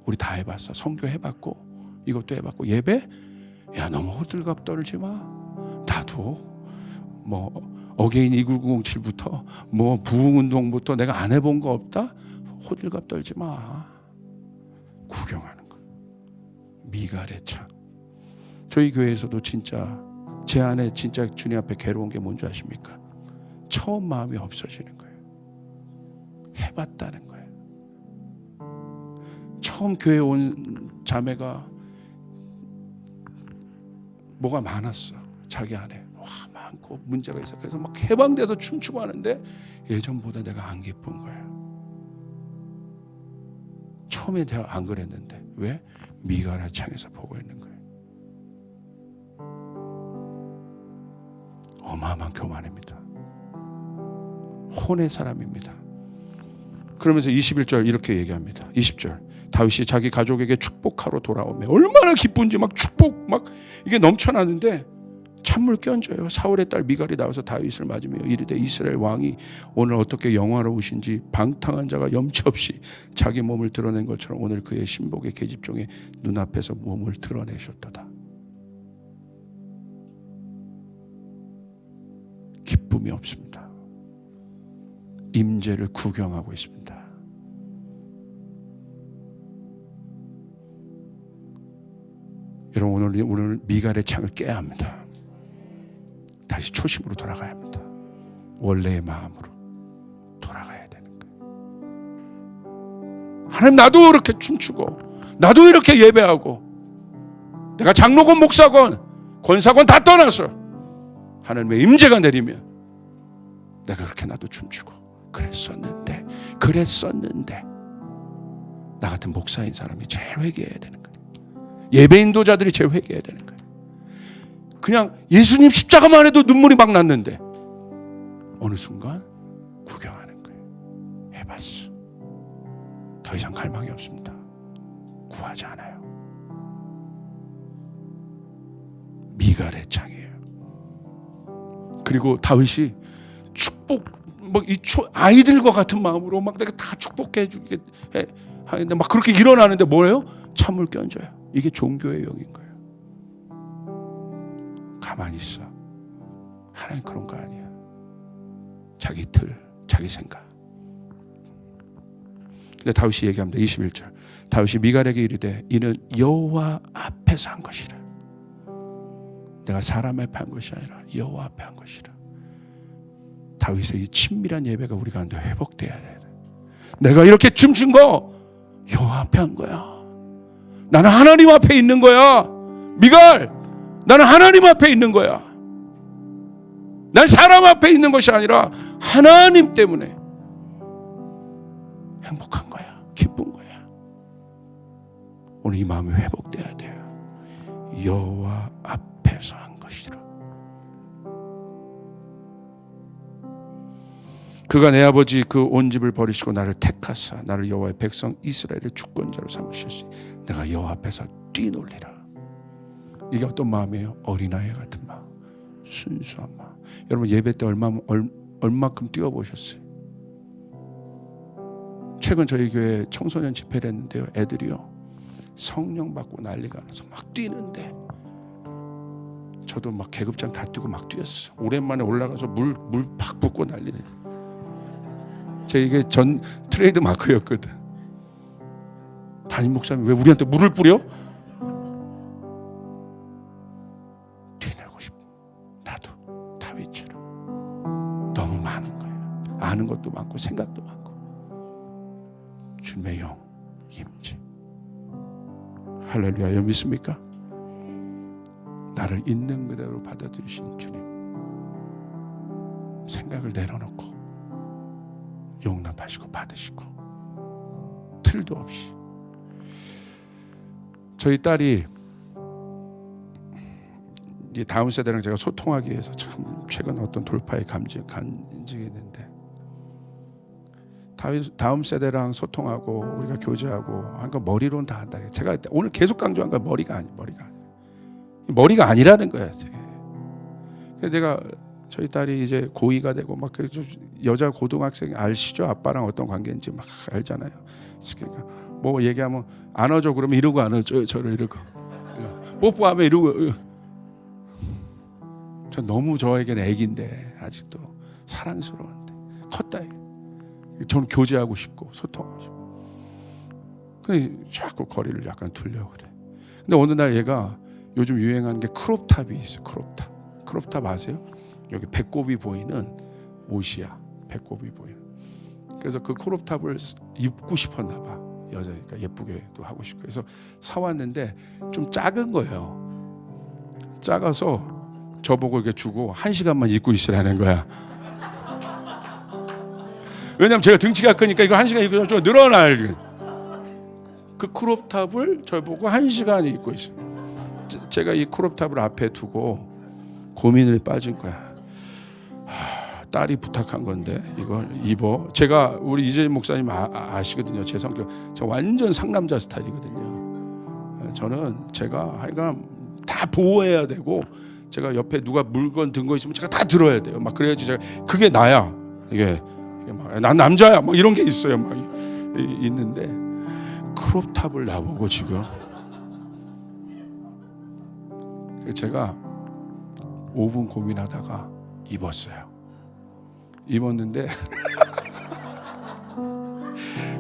우리 다 해봤어. 선교 해봤고 이것도 해봤고 예배 야 너무 호들갑 떨지 마. 나도 뭐 어게인 2907부터 뭐 부흥운동부터 내가 안 해본 거 없다? 호들갑 떨지 마. 구경하는 거. 미갈의 창. 저희 교회에서도 진짜 제 안에 진짜 주님 앞에 괴로운 게 뭔지 아십니까? 처음 마음이 없어지는 거예요. 해봤다는 거예요. 처음 교회 온 자매가 뭐가 많았어. 자기 안에 많고 문제가 있어. 그래서 막 해방돼서 춤추고 하는데 예전보다 내가 안 기쁜 거예요. 처음에 내가 안 그랬는데 왜? 미갈의 창에서 보고 있는 거예요. 어마어마한 교만입니다. 혼의 사람입니다. 그러면서 21절 이렇게 얘기합니다. 20절 다윗이 자기 가족에게 축복하러 돌아오며 얼마나 기쁜지 막 축복 막 이게 넘쳐나는데 찬물 끼얹어요. 사울의 딸 미갈이 나와서 다윗을 맞으며 이르되 이스라엘 왕이 오늘 어떻게 영화로우신지 방탕한 자가 염치 없이 자기 몸을 드러낸 것처럼 오늘 그의 신복의 계집종의 눈앞에서 몸을 드러내셨도다. 기쁨이 없습니다. 임재를 구경하고 있습니다. 여러분 오늘 미갈의 창을 깨야 합니다. 다시 초심으로 돌아가야 합니다. 원래의 마음으로 돌아가야 되는 거예요. 하나님 나도 이렇게 춤추고 나도 이렇게 예배하고 내가 장로건 목사건 권사건 다 떠나서 하나님의 임재가 내리면 내가 그렇게 나도 춤추고 그랬었는데 나 같은 목사인 사람이 제일 회개해야 되는 거예요. 예배 인도자들이 제일 회개해야 되는 거예요. 그냥 예수님 십자가만 해도 눈물이 막 났는데 어느 순간 구경하는 거예요. 해봤어. 더 이상 갈망이 없습니다. 구하지 않아요. 미갈의 창이에요. 그리고 다윗이 축복 막 이 아이들과 같은 마음으로 막 내가 다 축복해 주게 하는데 막 그렇게 일어나는데 뭐예요? 찬물 끼얹어요. 이게 종교의 영인 거예요. 가만히 있어. 하나님 그런 거 아니야. 자기 틀, 자기 생각. 근데 다윗이 얘기합니다. 21절. 다윗이 미갈에게 이르되 이는 여호와 앞에서 한 것이라. 내가 사람 앞에 한 것이 아니라 여호와 앞에 한 것이라. 다윗의 이 친밀한 예배가 우리 가운데 회복돼야 돼. 내가 이렇게 춤춘 거 여호와 앞에 한 거야. 나는 하나님 앞에 있는 거야. 미갈, 나는 하나님 앞에 있는 거야. 난 사람 앞에 있는 것이 아니라 하나님 때문에 행복한 거야. 기쁜 거야. 오늘 이 마음이 회복돼야 돼요. 여호와 앞에서 한 것이라. 그가 내 아버지 그 온 집을 버리시고 나를 택하사 나를 여호와의 백성 이스라엘의 주권자로 삼으셨으니 내가 여호와 앞에서 뛰놀리라. 이게 어떤 마음이에요? 어린아이 같은 마음, 순수한 마음. 여러분 예배 때 얼마큼 뛰어보셨어요? 최근 저희 교회 청소년 집회를 했는데요, 애들이요 성령 받고 난리가 나서 막 뛰는데 저도 막 계급장 다 뛰고 막 뛰었어. 오랜만에 올라가서 물 팍 붓고 난리네. 제 이게 전 트레이드 마크였거든. 담임 목사님 왜 우리한테 물을 뿌려? 뛰놀고 싶어. 나도 다윗처럼. 너무 많은 거예요. 아는 것도 많고 생각도 많고. 주님의 영 임재. 할렐루야. 여러분 믿습니까? 나를 있는 그대로 받아들이신 주님, 생각을 내려놓고 용납하시고 받으시고 틀도 없이. 저희 딸이 이 다음 세대랑 제가 소통하기 위해서 참 최근 어떤 돌파의 간증했는데, 다음 세대랑 소통하고 우리가 교제하고 한 거 머리로는 다 한다. 제가 오늘 계속 강조한 건 머리가 아니라는 거야. 그래서 내가 저희 딸이 이제 고2가 되고 막 여자 고등학생 아시죠? 아빠랑 어떤 관계인지 막 알잖아요. 그러니까 뭐 얘기하면 안아줘 그러면 이러고 안아줘요. 저를 이러고 뽀뽀하면 이러고. 저 너무 저에게는 애기인데 아직도 사랑스러운데 컸다. 저는 교제하고 싶고 소통하고 싶고. 근데 자꾸 거리를 약간 두려고 그래. 근데 어느 날 얘가 요즘 유행하는 게 크롭탑이 있어요. 크롭탑 아세요? 여기 배꼽이 보이는 옷이야. 배꼽이 보이는. 그래서 그 크롭탑을 입고 싶었나 봐. 여자니까 예쁘게도 하고 싶고. 그래서 사왔는데 좀 작은 거예요. 작아서 저보고 이렇게 주고 1시간만 입고 있으라는 거야. 왜냐면 제가 등치가 크니까 이거 1시간 입고 좀 늘어날. 그 크롭탑을 저보고 1시간 입고 있어요. 제가 이 크롭탑을 앞에 두고 고민을 빠진 거야. 딸이 부탁한 건데 이걸 입어. 제가 우리 이재진 목사님 아시거든요. 제 성격. 저 완전 상남자 스타일이거든요. 저는 제가 하여간 다 보호해야 되고, 제가 옆에 누가 물건 든 거 있으면 제가 다 들어야 돼요. 막 그래야지 제가 그게 나야. 이게 막 난 남자야. 막 이런 게 있어요. 막 있는데 크롭탑을 나보고 지금. 제가 5분 고민하다가 입었어요. 입었는데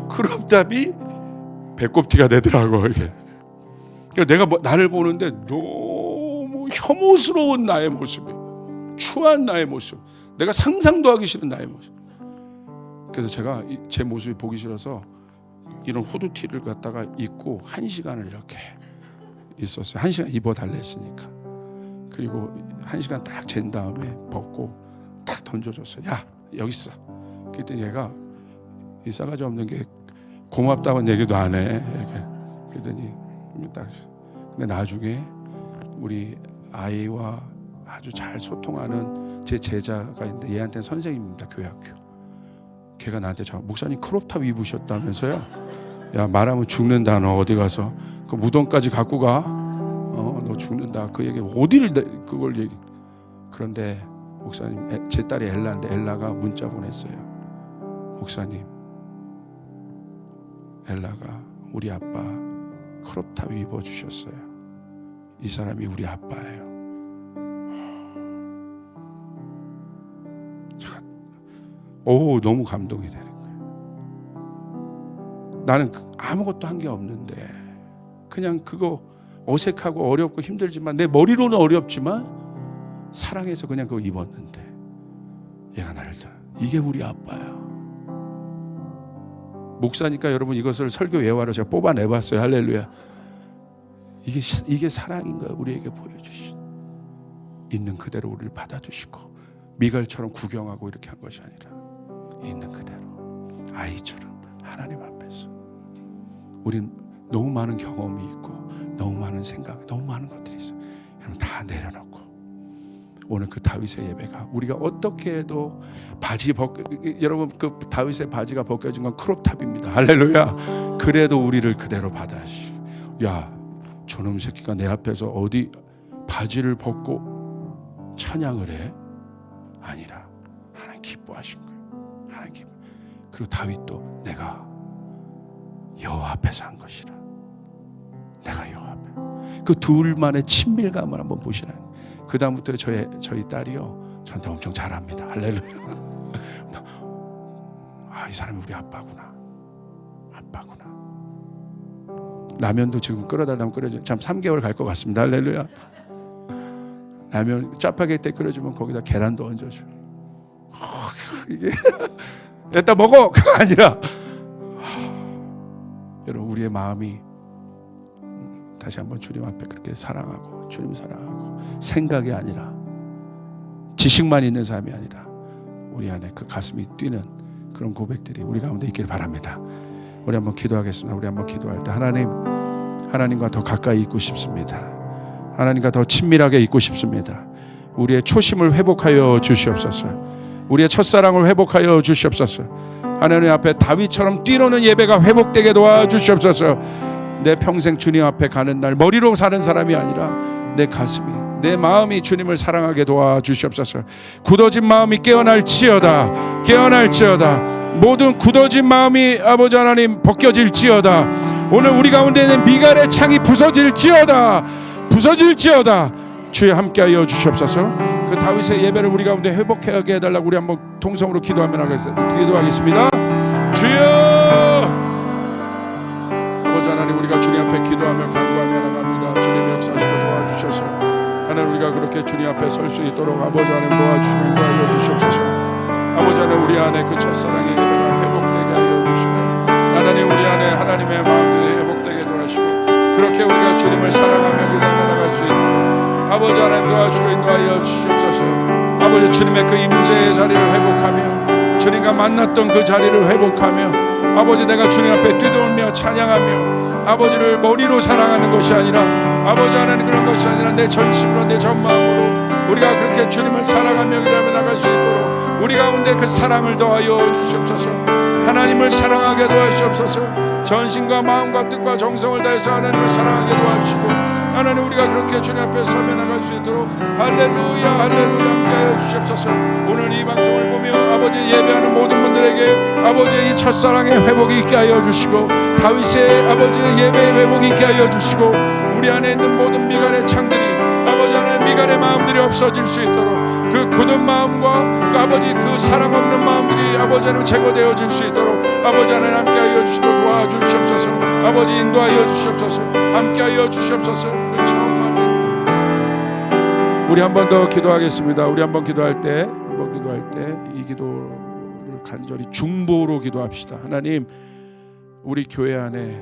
크롭탑이 배꼽티가 되더라고 이게. 내가 나를 보는데 너무 혐오스러운 나의 모습이, 추한 나의 모습, 내가 상상도 하기 싫은 나의 모습. 그래서 제가 제 모습이 보기 싫어서 이런 후드티를 갖다가 입고 1시간을 이렇게 있었어요. 1시간 입어달라 했으니까. 그리고 1시간 딱 잰 다음에 벗고 딱 던져줬어요. 야 여기 있어. 그랬더니 얘가 이 싸가지 없는 게 고맙다는 얘기도 안 해. 이렇게. 그랬더니 딱. 근데 나중에 우리 아이와 아주 잘 소통하는 제 제자가 있는데, 얘한테는 선생님입니다. 교회 학교. 걔가 나한테 목사님 크롭탑 입으셨다면서요? 야 말하면 죽는다. 너 어디 가서 그 무덤까지 갖고 가. 너 죽는다. 그 얘기 어디를 그걸 얘기. 그런데 목사님, 제 딸이 엘라인데 엘라가 문자 보냈어요. 목사님, 엘라가 우리 아빠 크롭탑 입어주셨어요. 이 사람이 우리 아빠예요. 오, 너무 감동이 되는 거예요. 나는 아무것도 한 게 없는데 그냥 그거 어색하고 어렵고 힘들지만, 내 머리로는 어렵지만 사랑해서 그냥 그거 입었는데 얘가 나를 이게 우리 아빠야. 목사니까 여러분 이것을 설교 예화로 제가 뽑아내봤어요. 할렐루야. 이게 사랑인 거예요. 우리에게 보여주신. 있는 그대로 우리를 받아주시고, 미갈처럼 구경하고 이렇게 한 것이 아니라 있는 그대로 아이처럼 하나님 앞에서. 우린 너무 많은 경험이 있고 너무 많은 생각, 너무 많은 것들이 있어요. 여러분 다 내려놓고 오늘 그 다윗의 예배가, 우리가 어떻게 해도 여러분 그 다윗의 바지가 벗겨진 건 크롭탑입니다. 할렐루야. 그래도 우리를 그대로 받아주시고, 야 저놈 새끼가 내 앞에서 어디 바지를 벗고 찬양을 해? 아니라 하나님 기뻐하신 거예요. 하나님 기뻐. 그리고 다윗도 내가 여호와 앞에서 한 것이라. 내가 여호와 앞에. 그 둘만의 친밀감을 한번 보시라. 그 다음부터 저희 딸이요 저한테 엄청 잘합니다. 할렐루야. 아, 이 사람이 우리 아빠구나. 아빠구나. 라면도 지금 끓여달라면 끓여줘. 참 3개월 갈 것 같습니다. 할렐루야. 라면 짜파게티 끓여주면 거기다 계란도 얹어줘. 이게 일단 먹어 그거 아니라 여러분 우리의 마음이 다시 한번 주님 앞에 그렇게 사랑하고 주님 사랑하고 생각이 아니라 지식만 있는 삶이 아니라 우리 안에 그 가슴이 뛰는 그런 고백들이 우리 가운데 있길 바랍니다. 우리 한번 기도하겠습니다. 우리 한번 기도할 때 하나님과 더 가까이 있고 싶습니다. 하나님과 더 친밀하게 있고 싶습니다. 우리의 초심을 회복하여 주시옵소서. 우리의 첫사랑을 회복하여 주시옵소서. 하나님 앞에 다윗처럼 뛰노는 예배가 회복되게 도와주시옵소서. 내 평생 주님 앞에 가는 날 머리로 사는 사람이 아니라 내 가슴이 내 마음이 주님을 사랑하게 도와주시옵소서. 굳어진 마음이 깨어날지어다. 모든 굳어진 마음이 아버지 하나님 벗겨질지어다. 오늘 우리 가운데 있는 미갈의 창이 부서질지어다. 주여 함께하여 주시옵소서. 그 다윗의 예배를 우리 가운데 회복하게 해달라고 우리 한번 통성으로 기도하겠습니다. 주여 아버지 하나님 우리가 주님 앞에 기도하며 간구하며 나갑니다. 주님 역사하시고 도와주셔서 하나님 우리가 그렇게 주님 앞에 설 수 있도록 아버지 하나님 도와주시고 인도하여 주시옵소서. 아버지 하나님 우리 안에 그 첫사랑의 예배가 회복되게 하여 주시고 하나님 우리 안에 하나님의 마음들이 회복되게 도와주시고 그렇게 우리가 주님을 사랑하며 기도하며 나갈 수 있도록 아버지 하나님 도와주시고 인도하여 주시옵소서. 아버지 주님의 그 임재의 자리를 회복하며 주님과 만났던 그 자리를 회복하며 아버지 내가 주님 앞에 뛰돌며 찬양하며 아버지를 머리로 사랑하는 것이 아니라 아버지 하나님 그런 것이 아니라 내 전심으로 내 전마음으로 우리가 그렇게 주님을 사랑하며 기도하며 나갈 수 있도록 우리 가운데 그 사랑을 더하여 주시옵소서. 하나님을 사랑하게 도와주시옵소서. 전심과 마음과 뜻과 정성을 다해서 하나님을 사랑하게 도와주시고 하나님 우리가 그렇게 주님 앞에 서며 나갈 수 있도록 할렐루야 함께하여 주시옵소서. 오늘 이 방송을 보며 아버지 예배하는 모든 분들에게 아버지의 이 첫사랑의 회복이 있게 하여 주시고 다윗의 아버지의 예배의 회복이 있게 하여 주시고 우리 안에 있는 모든 미갈의 창들이 아버지 하나님 미갈의 마음들이 없어질 수 있도록 그 굳은 마음과 그 아버지 그 사랑 없는 마음들이 아버지 하나님 제거되어질 수 있도록 아버지 하나님 함께하여 주시고 도와주시옵소서. 아버지 인도하여 주시옵소서. 함께하여 주시옵소서. 그 처음하는 우리 한 번 더 기도하겠습니다. 우리 한번 기도할 때 이 기도를 간절히 중보로 기도합시다. 하나님 우리 교회 안에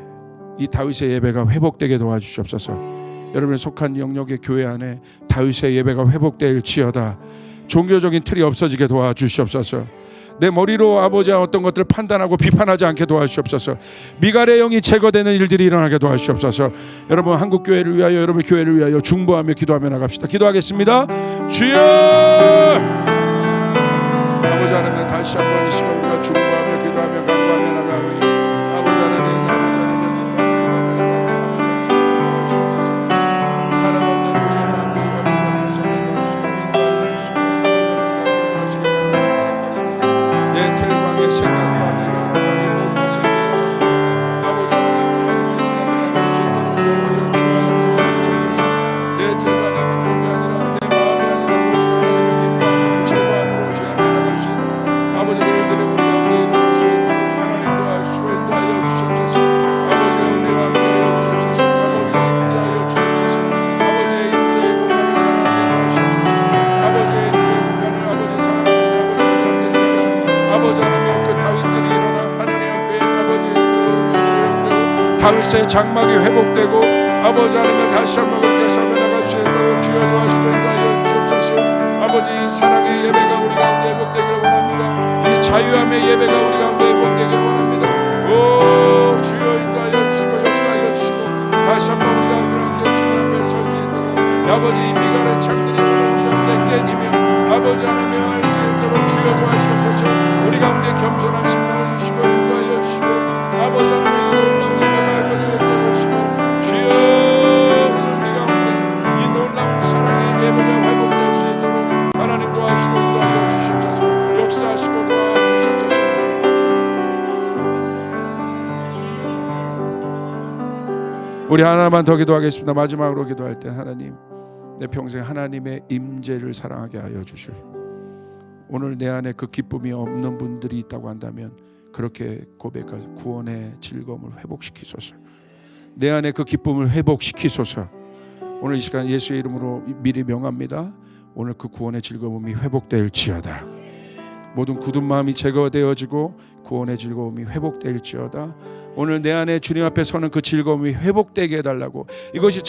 이 다윗의 예배가 회복되게 도와주시옵소서. 여러분이 속한 영역의 교회 안에 다윗의 예배가 회복될지어다. 종교적인 틀이 없어지게 도와주시옵소서. 내 머리로 아버지와 어떤 것들을 판단하고 비판하지 않게 도와주시옵소서. 미갈의 영이 제거되는 일들이 일어나게 도와주시옵소서. 여러분 한국교회를 위하여 여러분 교회를 위하여 중보하며 기도하며 나갑시다. 기도하겠습니다. 주여 아버지 하나님 다시 한번 이 시간 우리가 중보하며 기도하며 간구하며 나가오니 아버지 하나님 사랑 없는 우리의 마음을 아버지 내 틀과 내 생각과 내 모든 것을 아버지 하나님 나갈 수 있도록 도와주시옵소서. 내 틀과 내 방법이 아니라 내 마음이 아니라 오직 하나님의 기뻐하고 즐거움으로 주님 앞에 나갈 수 있는 아버지 일들이 우리 가운데 일어날 수 있도록 하나님 도와주시고 인도하여 주시옵소서. 아버지가 우리와 함께하여 주시옵소서. 아버지의 임재하여 주시옵소서. 아버지의 임재의 공간을 사랑하게 도와주시옵소서. 아버지의 임재의 공간을 아버지 사랑하는 아버지 하나님 그 다윗들이 일어나 하나님 앞에 아버지 그 다윗의 장막이 회복되고 아버지 하나님 다시 한번 그렇게 서며 나갈 수 있도록 주여 도와주시고 인도하여 주시옵소서. 아버지 이 사랑의 예배가 우리 가운데 회복되기를 원합니다. 이 자유함의 예배가 우리 가운데 회복되기를 원합니다. 오 주여 인도하여 주시고 역사하여 주시고 다시 한번 우리가 그렇게 주님 앞에 설 수 있도록 아버지 이 미갈의 창들이 오늘 우리 가운데 깨지며 아버지 하나님 할 수 있도록 주여 도와주시옵소서. 우리 가운데 겸손한 심령을 주시고 인도하여 주시고 아버지 하나님 이 놀라운 예배가 회복되게 해주시고 주여 오늘 우리 가운데 이 놀라운 사랑의 예배가 회복될 수 있도록 하나님 도와주시고 인도하여 주시옵소서. 역사하시고 도와주시옵소서. 우리 하나만 더 기도하겠습니다. 마지막으로 기도할 때 하나님 내 평생 하나님의 임재를 사랑하게 하여 주시오. 오늘 내 안에 그 기쁨이 없는 분들이 있다고 한다면 그렇게 고백하서 구원의 즐거움을 회복시키소서. 내 안에 그 기쁨을 회복시키소서. 오늘 이 시간 예수의 이름으로 미리 명합니다. 오늘 그 구원의 즐거움이 회복될지어다. 모든 굳은 마음이 제거되어지고 구원의 즐거움이 회복될지어다. 오늘 내 안에 주님 앞에 서는 그 즐거움이 회복되게 해달라고. 이것이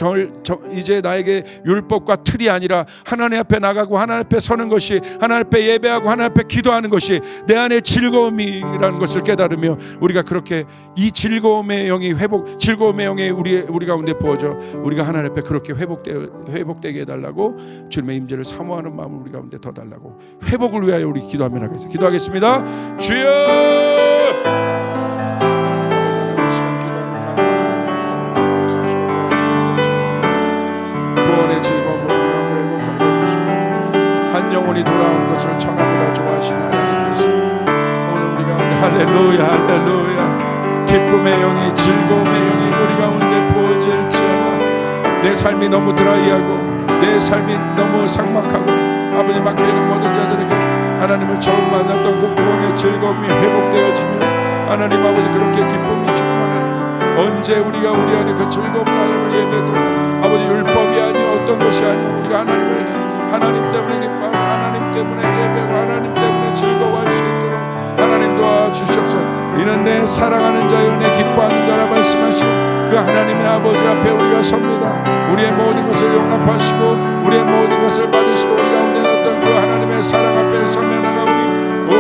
이제 나에게 율법과 틀이 아니라 하나님 앞에 나가고 하나님 앞에 서는 것이, 하나님 앞에 예배하고 하나님 앞에 기도하는 것이 내 안에 즐거움이라는 것을 깨달으며 우리가 그렇게 이 즐거움의 영이 즐거움의 영이 우리 가운데 부어져 우리가 하나님 앞에 그렇게 회복되게 해달라고, 주님의 임재를 사모하는 마음을 우리 가운데 더 달라고, 회복을 위하여 우리 기도하며 나가겠습니다. 기도하겠습니다. 주여! 구원의 즐거움을 회복하여 주시고 한 영혼이 돌아온 것을 천하보다 좋아하시는 하나님께서 오늘 우리 가운데 할렐루야 할렐루야 기쁨의 영이, 즐거움의 영이 우리 가운데 부어질지어다. 내 삶이 너무 드라이하고 내 삶이 너무 삭막하고 아버지 막혀있는 모든 자들에게 하나님을 처음 만났던 그 구원의 즐거움이 회복되어지며 하나님 아버지 그렇게 기쁨이 충만하는, 언제 우리가 우리 안에 그 즐거움을 하나님을 예배드리고 아버지 율법이 아니요 어떤 것이 아니요 우리가 하나님 때문에 기뻐하고 하나님 때문에 예배하고 하나님 때문에 즐거워할 수 있도록 하나님 도와주시옵소서. 이는 내 사랑하는 자여 내 기뻐하는 자라 말씀하신 그 하나님의 아버지 앞에 우리가 섭니다. 우리의 모든 것을 용납하시고 우리의 모든 것을 받으시고 우리 가운데 어떤 그 하나님의 사랑 앞에 서며 나가오니 오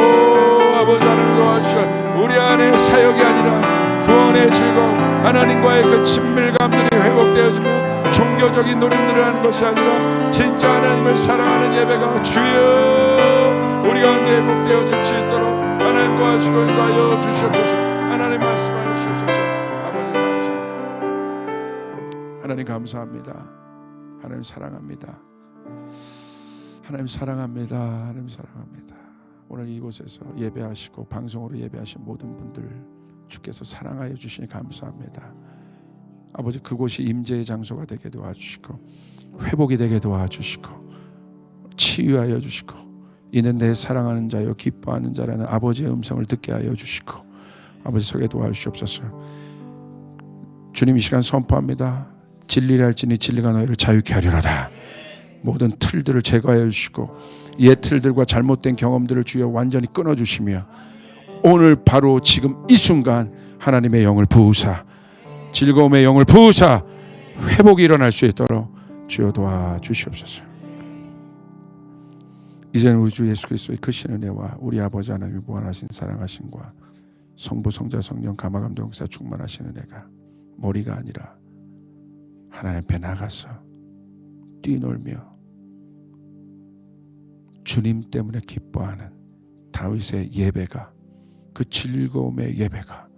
아버지 하나님 도와주시고 우리 안에 사역이 아니라 구원의 즐거움, 하나님과의 그 친밀감들이 회복되어지며 종교적인 노림들을 하는 것이 아니라 진짜 하나님을 사랑하는 예배가 주여 우리 가운데 회복되어질 수 있도록 하나님 도와주시고 인도하여 주시옵소서. 하나님 말씀하여 주시옵소서. 아버지 감사합니다. 하나님 감사합니다. 하나님 사랑합니다. 하나님 사랑합니다. 하나님 사랑합니다. 오늘 이곳에서 예배하시고 방송으로 예배하신 모든 분들 주께서 사랑하여 주시니 감사합니다. 아버지 그곳이 임재의 장소가 되게 도와주시고 회복이 되게 도와주시고 치유하여 주시고 이는 내 사랑하는 자요 기뻐하는 자라는 아버지의 음성을 듣게 하여 주시고 아버지 속에 도와주시옵소서. 주님 이 시간 선포합니다. 진리를 할지니 진리가 너희를 자유케 하리로다. 모든 틀들을 제거하여 주시고 옛 틀들과 잘못된 경험들을 주여 완전히 끊어주시며 오늘 바로 지금 이 순간 하나님의 영을 부으사 즐거움의 영을 부으사 회복이 일어날 수 있도록 주여 도와주시옵소서. 이제는 우리 주 예수 그리스도의 크신 은혜와 우리 아버지 하나님의 무한하신 사랑하심과 성부 성자 성령 감화감동 역사 충만하신 은혜가 머리가 아니라 하나님 앞에 나가서 뛰놀며 주님 때문에 기뻐하는 다윗의 예배가, 그 즐거움의 예배가,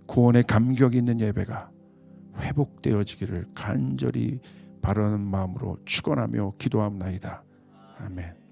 구원의 감격이 있는 예배가 회복되어지기를 간절히 바라는 마음으로 축원하며 기도합나이다. 아멘.